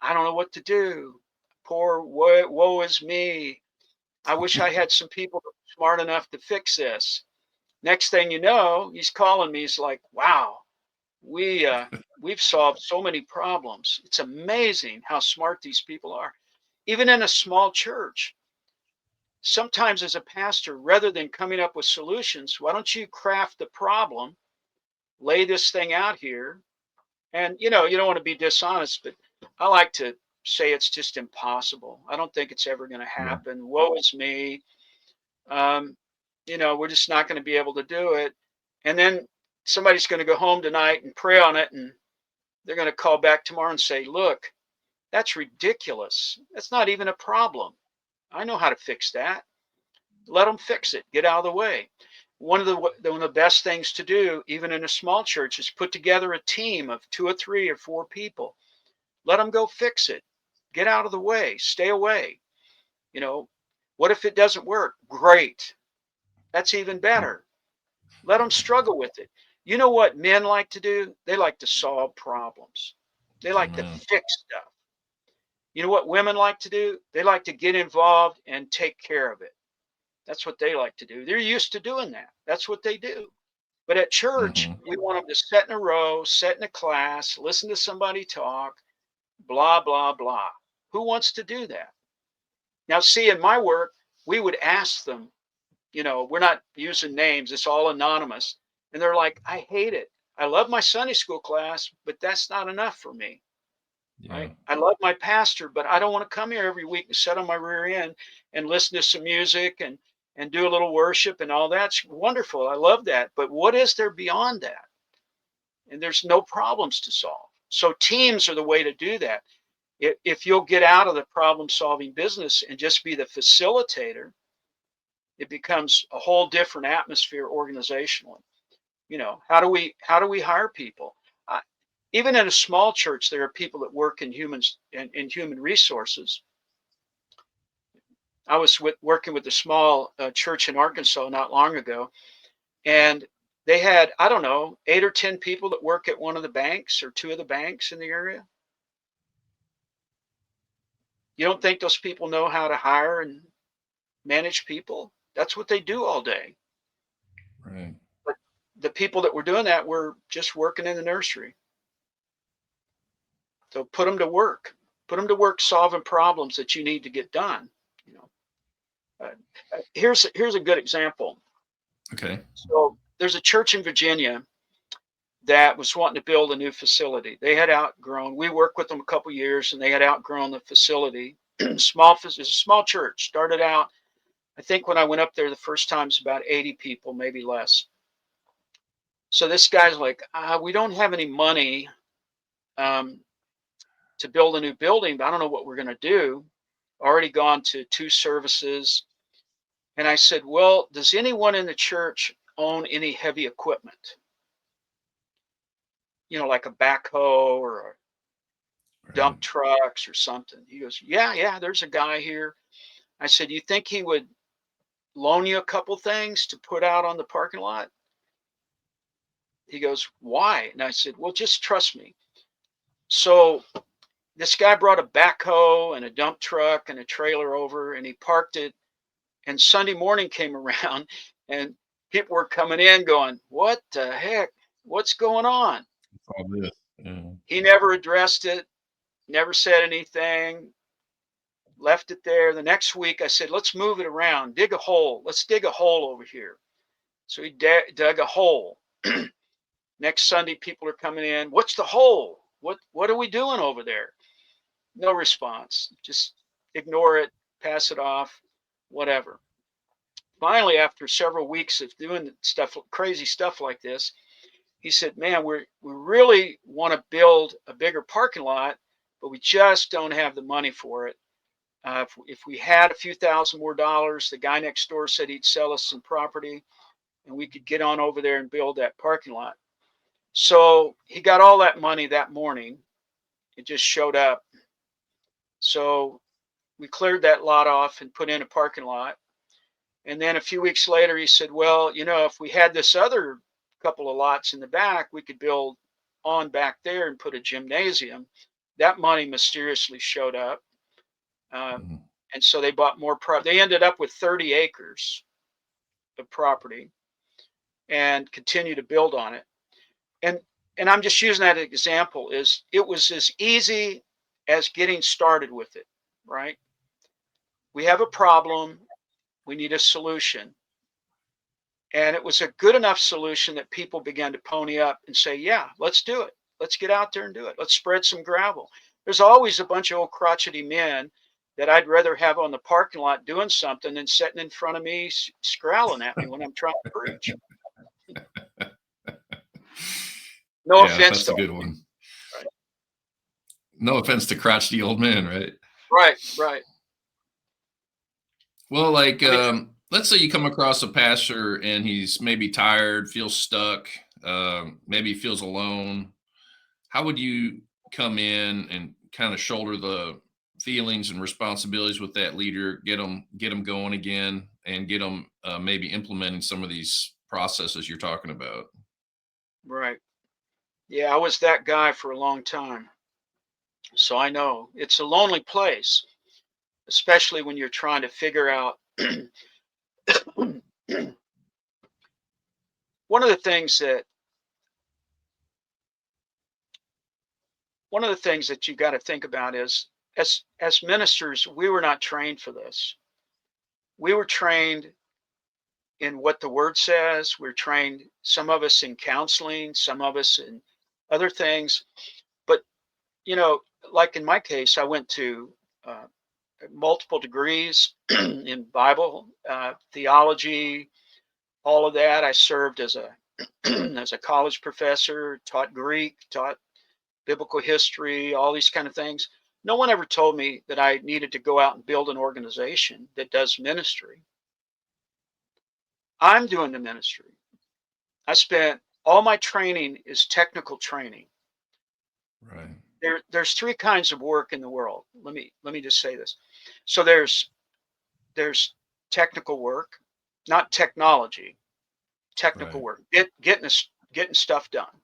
I don't know what to do. Poor woe is me. I wish I had some people smart enough to fix this. Next thing you know, he's calling me. He's like, wow, we we've solved so many problems. It's amazing how smart these people are. Even in a small church, sometimes as a pastor, rather than coming up with solutions, why don't you craft the problem, lay this thing out here? And you don't want to be dishonest, but I like to say it's just impossible. I don't think it's ever going to Yeah. happen. Woe is me. Um, we're just not going to be able to do it. And then somebody's going to go home tonight and pray on it, and they're going to call back tomorrow and say, look, that's ridiculous. That's not even a problem. I know how to fix that. Let them fix it. Get out of the way. One of the best things to do, even in a small church, is put together a team of 2 or 3 or 4 people. Let them go fix it. Get out of the way. Stay away. You know, what if it doesn't work? Great. That's even better. Let them struggle with it. You know what men like to do? They like to solve problems. They like to Amen. fix stuff. You know what women like to do? They like to get involved and take care of it. That's what they like to do. They're used to doing that. That's what they do. But at church, Hmm. we want them to sit in a row, sit in a class, listen to somebody talk, blah, blah, blah. Who wants to do that? Now, see, in my work, we would ask them, we're not using names, it's all anonymous. And they're like, I hate it. I love my Sunday school class, but that's not enough for me. Yeah. Right? I love my pastor, but I don't want to come here every week and sit on my rear end and listen to some music and do a little worship and all that's wonderful. I love that. But what is there beyond that? And there's no problems to solve. So teams are the way to do that. If you'll get out of the problem solving business and just be the facilitator, it becomes a whole different atmosphere organizationally. How do we hire people? Uh, Even in a small church, there are people that work in human resources. I was working with a small church in Arkansas not long ago, and they had, I don't know, 8 or 10 people that work at one of the banks or two of the banks in the area. You don't think those people know how to hire and manage people? That's what they do all day. Right. But the people that were doing that were just working in the nursery. So put them to work. Put them to work solving problems that you need to get done. You know, here's a good example. Okay. So there's a church in Virginia that was wanting to build a new facility. They had outgrown. We worked with them a couple years, and they had outgrown the facility. It's a small church. Started out, I think when I went up there the first time, it's about 80 people, maybe less. So this guy's like, we don't have any money um, to build a new building, but I don't know what we're going to do. Already gone to 2 services. And I said, well, does anyone in the church own any heavy equipment? Like a backhoe or Right. dump trucks or something. He goes, yeah, there's a guy here. I said, you think he would loan you a couple things to put out on the parking lot? He goes, why? And I said, well, just trust me. So this guy brought a backhoe and a dump truck and a trailer over, and he parked it. And Sunday morning came around, and people were coming in going, what the heck? What's going on? It's all this. Yeah. He never addressed it, never said anything, left it there. The next week, I said, let's move it around, dig a hole. Let's dig a hole over here. So he dug a hole. Next Sunday, people are coming in. What's the hole? What are we doing over there? No response. Just ignore it, pass it off, whatever. Finally, after several weeks of doing stuff, crazy stuff like this, he said, man, we really want to build a bigger parking lot, but we just don't have the money for it. If we had a few thousand more dollars, the guy next door said he'd sell us some property and we could get on over there and build that parking lot. So he got all that money that morning. It just showed up. So we cleared that lot off and put in a parking lot. And then a few weeks later, he said, well, if we had this other couple of lots in the back, we could build on back there and put a gymnasium. that money mysteriously showed up. Mhm. And so they bought more property. They ended up with 30 acres of property and continue to build on it. And and I'm just using that example is it was as easy as getting started with it, right? We have a problem, we need a solution. And it was a good enough solution that people began to pony up and say, yeah, let's do it. Let's get out there and do it. Let's spread some gravel. There's always a bunch of old crotchety men that I'd rather have on the parking lot doing something than sitting in front of me scowling at me when I'm trying to preach. No Yeah, offense that's a to all. good one. Right, No offense to crotchety old men, right? right, right. Well, like, I mean, let's say you come across a pastor and he's maybe tired, feels stuck, maybe feels alone. How would you come in and kind of shoulder the feelings and responsibilities with that leader, get them going again, and get them maybe implementing some of these processes you're talking about? right. Yeah, I was that guy for a long time. So I know it's a lonely place, especially when you're trying to figure out one of the things that you got to think about is as ministers, we were not trained for this. We were trained in what the word says. We're trained, some of us in counseling, some of us in other things. But, you know, like in my case, I went to multiple degrees in Bible, theology, all of that. I served as a as a college professor, taught Greek, taught biblical history, all these kind of things. No one ever told me that I needed to go out and build an organization that does ministry. I'm doing the ministry. I spent all my training is technical training. Right. There's three kinds of work in the world. Let me just say this. So there's technical work, not technology, technical Right. work, getting stuff done.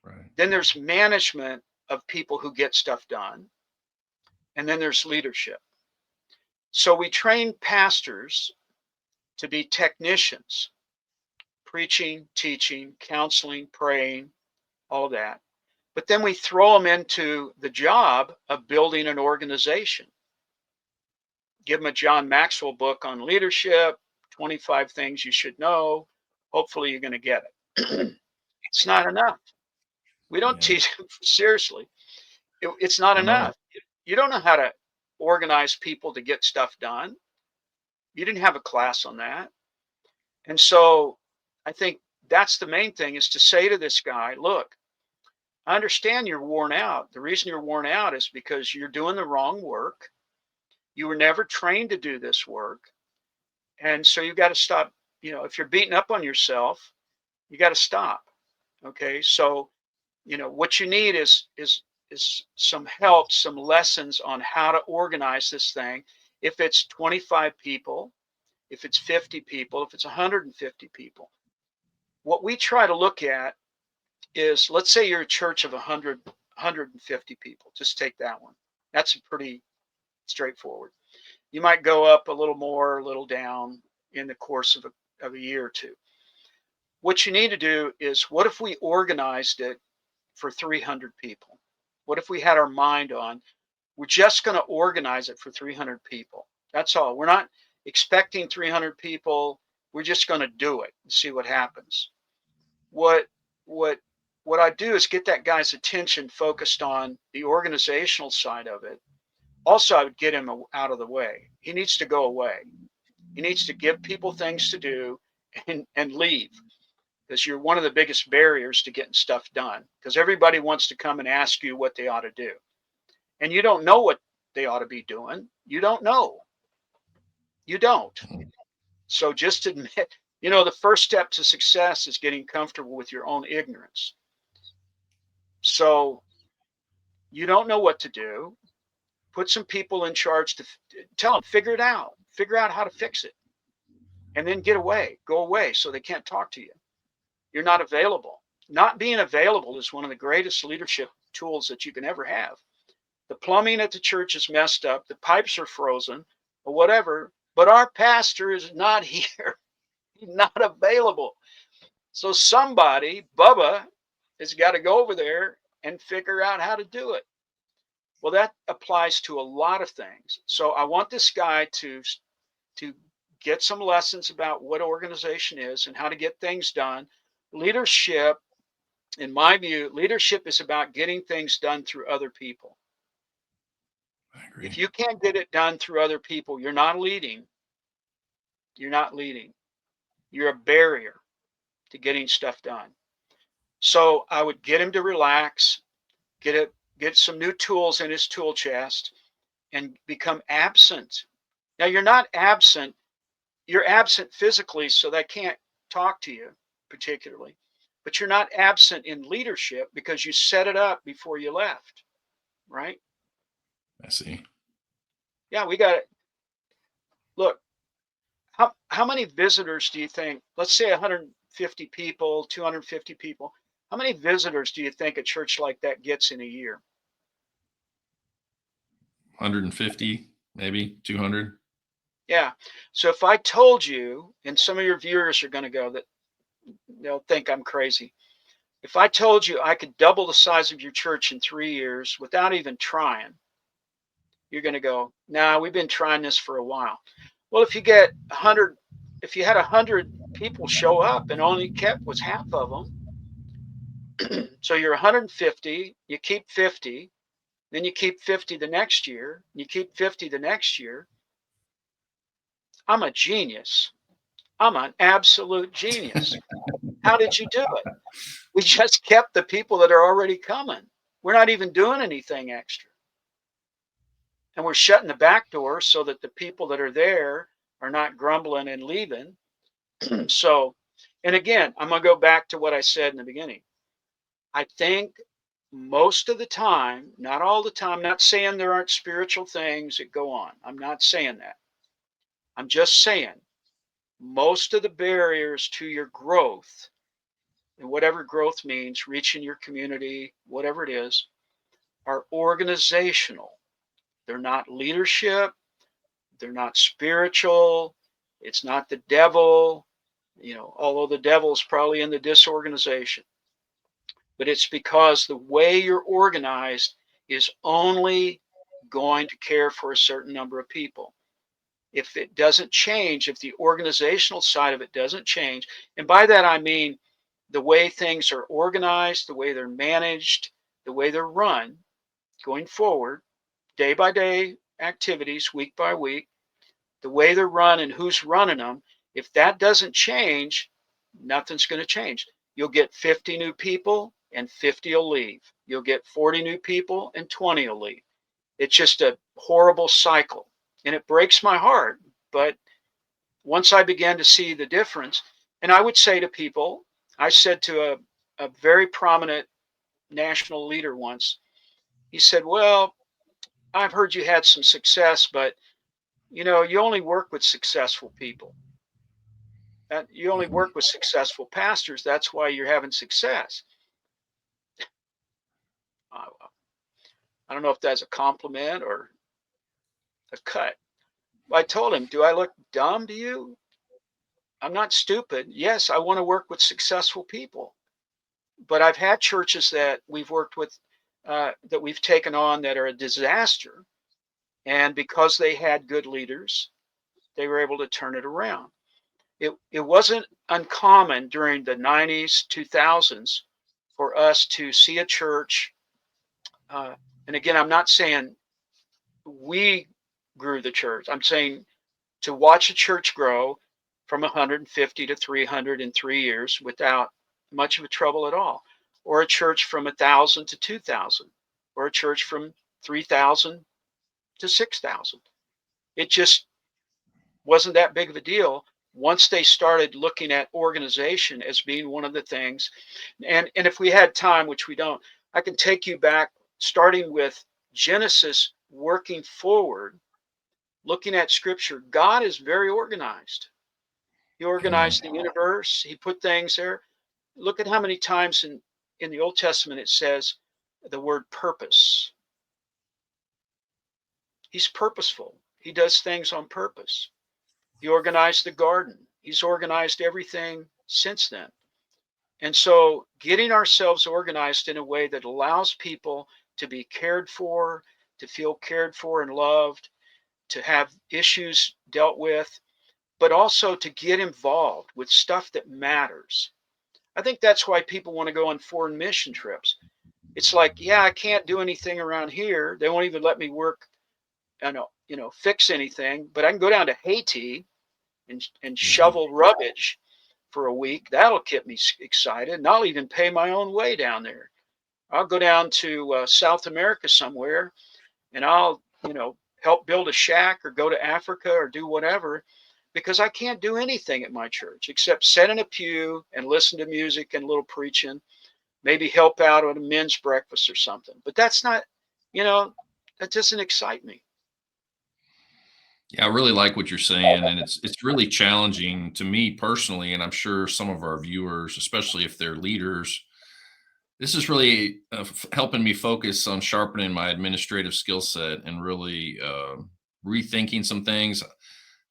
Right. Then there's management of people who get stuff done, and then there's leadership. So we train pastors to be technicians, preaching, teaching, counseling, praying, all of that. But then we throw them into the job of building an organization. Give them a John Maxwell book on leadership, 25 things you should know. Hopefully, you're going to get it. It's not enough. We don't Yeah. teach them seriously. It's not I know. enough. You don't know how to organize people to get stuff done. You didn't have a class on that. And so I think that's the main thing is to say to this guy, look, I understand you're worn out. The reason you're worn out is because you're doing the wrong work. You were never trained to do this work. And so you got to stop. If you're beating up on yourself, you got to stop. Okay. So, what you need is some help, some lessons on how to organize this thing. If it's 25 people, if it's 50 people, if it's 150 people. What we try to look at is, let's say you're a church of 150 people. Just take that one. That's pretty straightforward. You might go up a little more, a little down in the course of a year or two. What you need to do is, what if we organized it for 300 people? What if we had our mind on, we're just going to organize it for 300 people? That's all. We're not expecting 300 people. We're just going to do it and see what happens. What what what I do is get that guy's attention focused on the organizational side of it. Also, I would get him out of the way. He needs to go away. He needs to give people things to do and leave, because you're one of the biggest barriers to getting stuff done, because everybody wants to come and ask you what they ought to do. And you don't know what they ought to be doing. You don't know. You don't. So just admit, the first step to success is getting comfortable with your own ignorance. So you don't know what to do. Put some people in charge to tell them, figure out how to fix it, and then go away so they can't talk to you. You're not available. Not being available is one of the greatest leadership tools that you can ever have. The plumbing at the church is messed up. The pipes are frozen or whatever, but our pastor is not here. He's not available. So somebody, Bubba, has got to go over there and figure out how to do it. Well, that applies to a lot of things. So I want this guy to get some lessons about what organization is and how to get things done. Leadership, in my view, leadership is about getting things done through other people. I agree. If you can't get it done through other people, you're not leading. You're not leading. You're a barrier to getting stuff done. So I would get him to relax, get some new tools in his tool chest, and become absent. Now you're not absent. You're absent physically, so they can't talk to you particularly. But you're not absent in leadership because you set it up before you left, right? I see. Yeah, we got it. Look, how many visitors do you think, let's say 150 people, 250 people, how many visitors do you think a church like that gets in a year? 150, maybe 200. Yeah. So if I told you, and some of your viewers are going to go that they'll think I'm crazy. If I told you I could double the size of your church in 3 years without even trying, you're going to go, nah, we've been trying this for a while. Well, if you get 100, if you had 100 people show up and only kept was half of them, so you're 150, you keep 50, then you keep 50 the next year, you keep 50 the next year. I'm a genius. I'm an absolute genius. How did you do it? We just kept the people that are already coming. We're not even doing anything extra. And we're shutting the back door so that the people that are there are not grumbling and leaving. So, and again, I'm going to go back to what I said in the beginning. I think most of the time, not all the time, I'm not saying there aren't spiritual things that go on. I'm not saying that. I'm just saying most of the barriers to your growth, and whatever growth means, reaching your community, whatever it is, are organizational. They're not leadership. They're not spiritual. It's not the devil, although the devil's probably in the disorganization. But it's because the way you're organized is only going to care for a certain number of people. If it doesn't change, if the organizational side of it doesn't change, and by that I mean the way things are organized, the way they're managed, the way they're run going forward, day by day activities, week by week, the way they're run and who's running them, if that doesn't change, nothing's going to change. You'll get 50 new people and 50 will leave. You'll get 40 new people and 20 will leave. It's just a horrible cycle. And it breaks my heart. But once I began to see the difference, and I would say to people, I said to a very prominent national leader once, he said, well, I've heard you had some success, but you only work with successful people. You only work with successful pastors. That's why you're having success. I don't know if that's a compliment or a cut. I told him, do I look dumb to you? I'm not stupid. Yes, I want to work with successful people. But I've had churches that we've worked with, that we've taken on that are a disaster. And because they had good leaders, they were able to turn it around. It wasn't uncommon during the 90s, 2000s for us to see a church. And again, I'm not saying we grew the church. I'm saying to watch a church grow from 150 to 300 in 3 years without much of a trouble at all, or a church from 1,000 to 2,000, or a church from 3,000 to 6,000. It just wasn't that big of a deal once they started looking at organization as being one of the things. And if we had time, which we don't, I can take you back starting with Genesis, working forward, looking at scripture. God is very organized. He organized the universe. He put things there. Look at how many times in the Old Testament it says the word purpose. He's purposeful. He does things on purpose. He organized the garden. He's organized everything since then. And so getting ourselves organized in a way that allows people to be cared for, to feel cared for and loved, to have issues dealt with, but also to get involved with stuff that matters. I think that's why people want to go on foreign mission trips. It's like, yeah, I can't do anything around here. They won't even let me work, fix anything, but I can go down to Haiti and Yeah. shovel rubbish for a week. That'll keep me excited. And I'll even pay my own way down there. I'll go down to South America somewhere and I'll, help build a shack or go to Africa or do whatever because I can't do anything at my church except sit in a pew and listen to music and a little preaching, maybe help out at a men's breakfast or something. But that's not, you know, that doesn't excite me. Yeah, I really like what you're saying, and it's really challenging to me personally, and I'm sure some of our viewers, especially if they're leaders. This is really helping me focus on sharpening my administrative skill set and really rethinking some things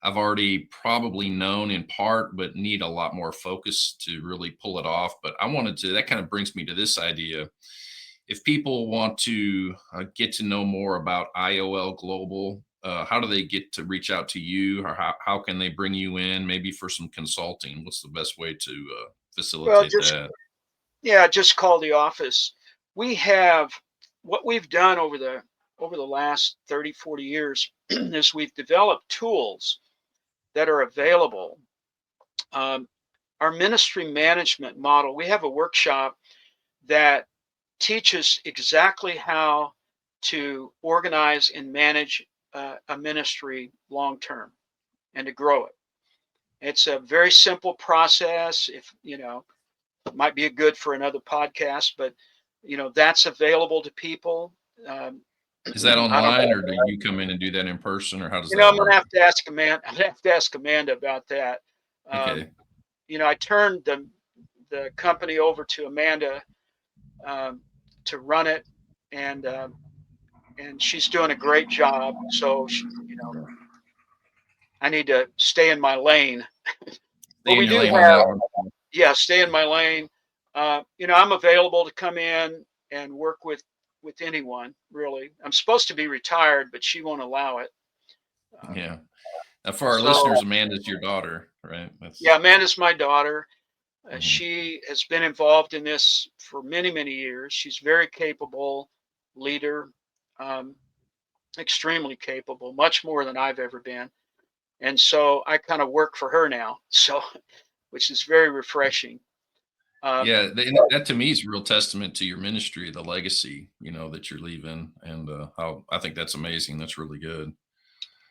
I've already probably known in part, but need a lot more focus to really pull it off. But I wanted to, that kind of brings me to this idea. If people want to get to know more about IOL Global, how do they get to reach out to you, or how can they bring you in maybe for some consulting? What's the best way to Well, facilitate just, that? yeah, just call the office. We have what we've done over the last 30, 40 years is we've developed tools that are available. Um, our ministry management model, we have a workshop that teaches exactly how to organize and manage a ministry long term and to grow it. It's a very simple process. If it might be good for another podcast, but that's available to people. Um, Is that I don't online, know. or do you come in and do that in person, or how does that I'm gonna work? have to ask Amanda. I'm gonna have to ask Amanda about that. Um, Okay. I turned the company over to Amanda um, to run it, and she's doing a great job. So I need to stay in my lane. But Stay in we your do lane on have, that one. yeah, stay in my lane. I'm available to come in and work with anyone. Really, I'm supposed to be retired, but she won't allow it. Um, Yeah. For our so listeners, Amanda's your daughter, right? That's yeah, Amanda's my daughter. mhm. She has been involved in this for many, many years. She's very capable leader, um, extremely capable, much more than I've ever been. And so I kind of work for her now. So, which is very refreshing. Um, Yeah, that to me is a real testament to your ministry, the legacy, that you're leaving, and how I think that's amazing. That's really good.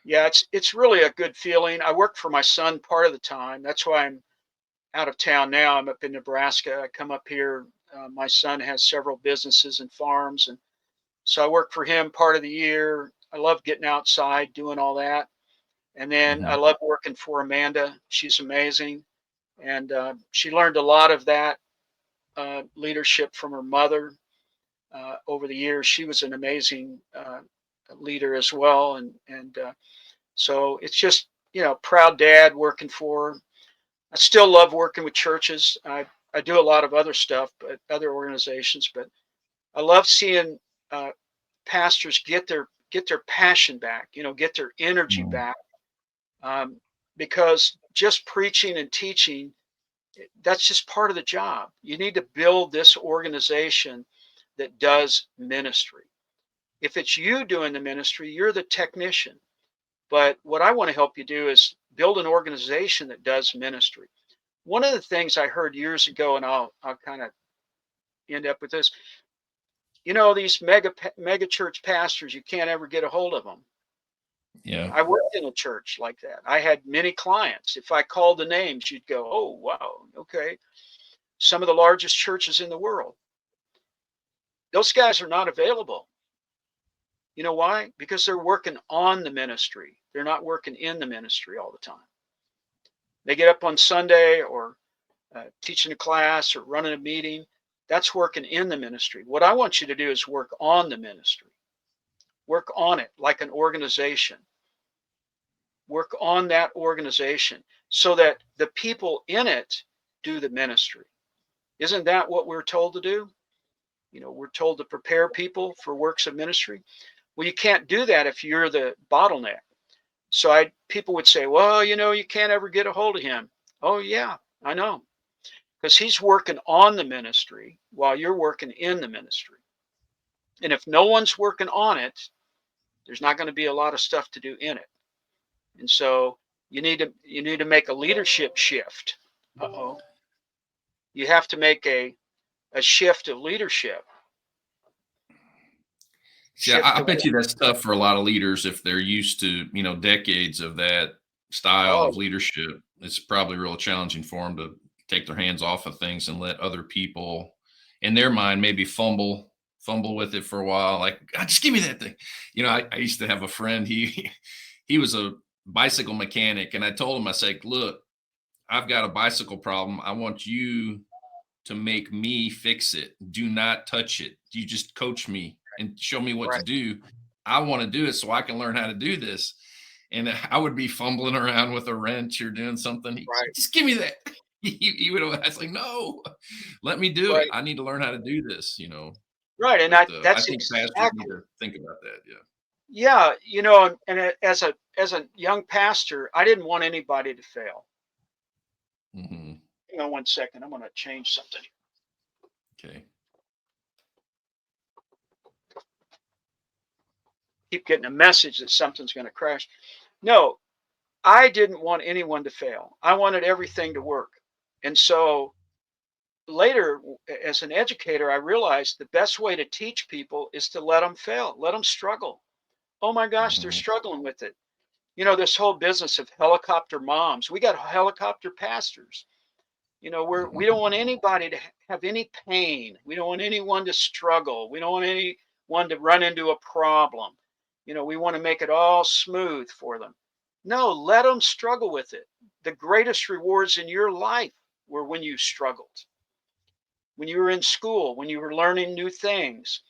yeah, it's really a good feeling. I work for my son part of the time. That's why I'm out of town now. I'm up in Nebraska. I come up here. My son has several businesses and farms, and so I work for him part of the year. I love getting outside, doing all that. And then I Mhm. love working for Amanda. She's amazing. And she learned a lot of that leadership from her mother over the years. She was an amazing leader as well. And so it's just, proud dad working for her. I still love working with churches. I do a lot of other stuff, but other organizations, but I love seeing uh, pastors get their passion back, get their energy Mhm. back, um, because just preaching and teaching, that's just part of the job. You need to build this organization that does ministry. If it's you doing the ministry, you're the technician. But what I want to help you do is build an organization that does ministry. One of the things I heard years ago, and I'll kind of end up with this. These mega church pastors, you can't ever get a hold of them. Yeah. I worked in a church like that. I had many clients. If I called the names, you'd go, "Oh, wow, okay." Some of the largest churches in the world. Those guys are not available. You know why? Because they're working on the ministry. They're not working in the ministry all the time. They get up on Sunday or teaching a class or running a meeting. That's working in the ministry. What I want you to do is work on the ministry. Work on it like an organization. Work on that organization so that the people in it do the ministry. Isn't that what we're told to do? We're told to prepare people for works of ministry. Well, you can't do that if you're the bottleneck. So people would say, well, you can't ever get a hold of him. Oh, yeah, I know. Because he's working on the ministry while you're working in the ministry. And if no one's working on it, there's not going to be a lot of stuff to do in it. And so you need to make a leadership shift. Uh-oh. You have to make a shift of leadership. Yeah, I bet you that's tough for a lot of leaders if they're used to, decades of that style of leadership. It's probably real challenging for them to take their hands off of things and let other people, in their mind, maybe fumble with it for a while. Like, "God, just give me that thing." I used to have a friend. He was a bicycle mechanic, and I told him, I said, "Look, I've got a bicycle problem. I want you to make me fix it. Do not touch it. You just coach me and show me what to do. I want to do it so I can learn how to do this." And I would be fumbling around with a wrench or doing something. Just give me that. He would. I was like, "No, let me do it. I need to learn how to do this." Right, and But I that's think pastors need exactly. to think about that. Yeah. Yeah, and as a young pastor, I didn't want anybody to fail. Hmm. Hang on one second. I'm going to change something. Okay. Keep getting a message that something's going to crash. No, I didn't want anyone to fail. I wanted everything to work. And so later, as an educator, I realized the best way to teach people is to let them fail, let them struggle. Oh my gosh, they're Hmm. struggling with it. This whole business of helicopter moms, we got helicopter pastors. We don't want anybody to have any pain. We don't want anyone to struggle. We don't want anyone to run into a problem. We want to make it all smooth for them. No, let them struggle with it. The greatest rewards in your life were when you struggled, when you were in school, when you were learning new things.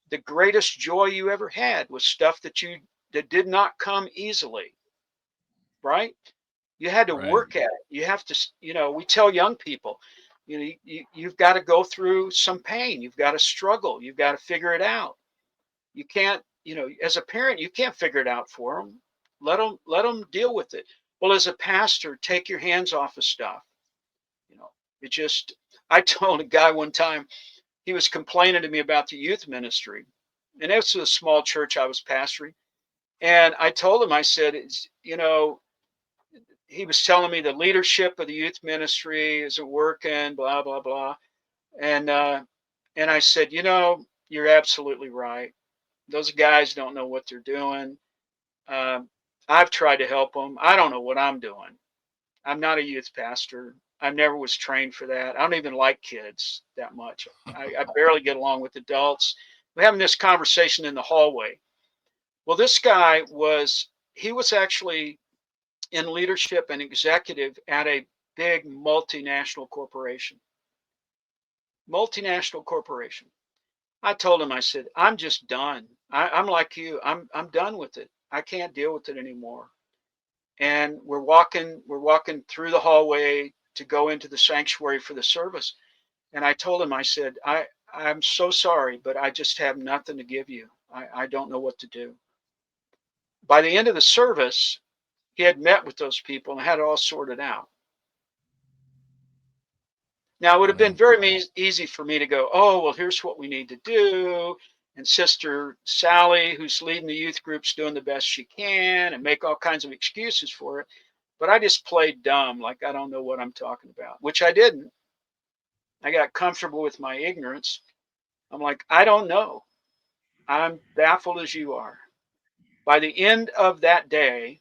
The greatest joy you ever had was stuff that did not come easily, right? You had to Right. work at it. You have to, we tell young people, you've got to go through some pain. You've got to struggle. You've got to figure it out. You can't, as a parent, you can't figure it out for them. Let them deal with it. Well, as a pastor, take your hands off of stuff. You know, it just, I told a guy one time, he was complaining to me about the youth ministry. And it was a small church I was pastoring. And I told him, I said, he was telling me the leadership of the youth ministry isn't working, blah, blah, blah. And I said, you're absolutely right. Those guys don't know what they're doing. Um, I've tried to help them. I don't know what I'm doing. I'm not a youth pastor. I never was trained for that. I don't even like kids that much. I barely get along with adults. We're having this conversation in the hallway. Well, this guy he was actually in leadership and executive at a big multinational corporation. Multinational corporation. I told him, I said, I'm just done. I'm like you. I'm done with it. I can't deal with it anymore. And we're walking through the hallway to go into the sanctuary for the service. And I told him, I said, I'm so sorry, but I just have nothing to give you. I don't know what to do. By the end of the service, he had met with those people and had it all sorted out. Now, it would have been Wow. very easy for me to go, oh, well, here's what we need to do. And Sister Sally, who's leading the youth groups, doing the best she can and make all kinds of excuses for it. But I just played dumb, like I don't know what I'm talking about, which I didn't. I got comfortable with my ignorance. I'm like, I don't know. I'm baffled as you are. By the end of that day,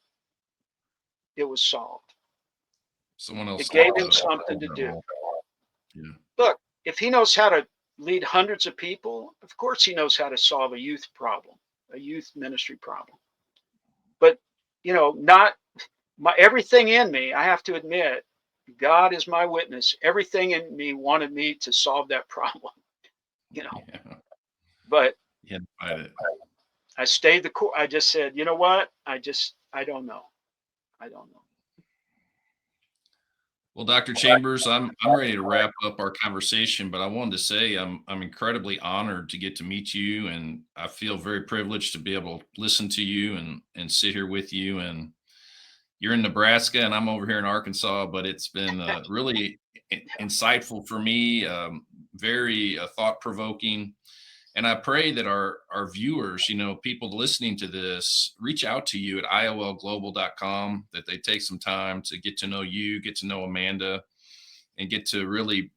it was solved. Someone It else gave stepped him up. something Filled to that do. role. Yeah. Look, if he knows how to lead hundreds of people, of course he knows how to solve a youth problem, a youth ministry problem. But, not everything in me, I have to admit, God is my witness. Everything in me wanted me to solve that problem, you know, Yeah. but You had to fight it. I stayed the course. I just said, you know what? I don't know. I don't know. Well, Dr. Chambers, I'm ready to wrap up our conversation, but I wanted to say I'm incredibly honored to get to meet you, and I feel very privileged to be able to listen to you and sit here with you. And you're in Nebraska, and I'm over here in Arkansas, but it's been really insightful for me, very thought provoking. And I pray that our viewers, people listening to this, reach out to you at IOLglobal.com, that they take some time to get to know you, get to know Amanda, and get to really,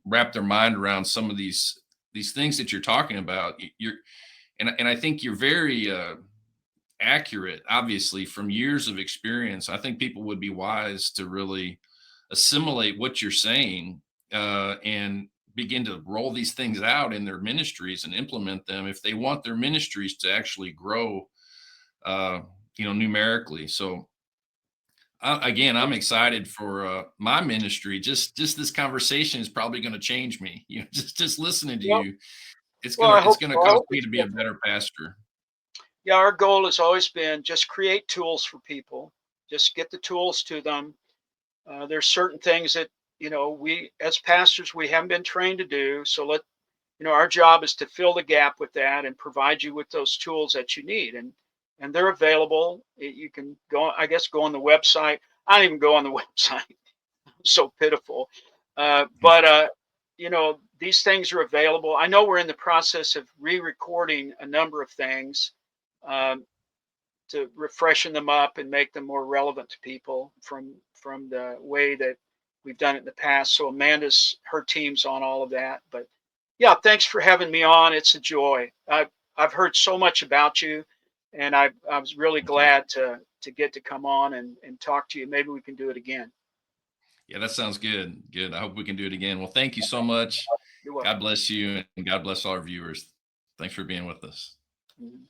wrap their mind around some of these things that you're talking about. And I think you're very accurate, obviously, from years of experience. I think people would be wise to really assimilate what you're saying, and begin to roll these things out in their ministries and implement them if they want their ministries to actually grow, uh, numerically. So again, I'm excited for my ministry. Just this conversation is probably going to change me. Just listening to Well, you, it's well, gonna I it's hope gonna so. I cause hope me it's to be a good. better pastor. Yeah, our goal has always been just create tools for people. Just get the tools to them. There's certain things that we as pastors we haven't been trained to do. So our job is to fill the gap with that and provide you with those tools that you need. And they're available. You can go, I guess, go on the website. I don't even go on the website. So pitiful. But these things are available. I know we're in the process of re-recording a number of things, um, to refreshen them up and make them more relevant to people from the way that we've done it in the past. So her team's on all of that. But yeah, thanks for having me on. It's a joy. I've heard so much about you, and I was really Thank you. glad to get to come on and talk to you. Maybe we can do it again. Yeah, that sounds good. Good. I hope we can do it again. Well, thank you so much. You're God welcome. bless you, and God bless all our viewers. Thanks for being with us. Mhm.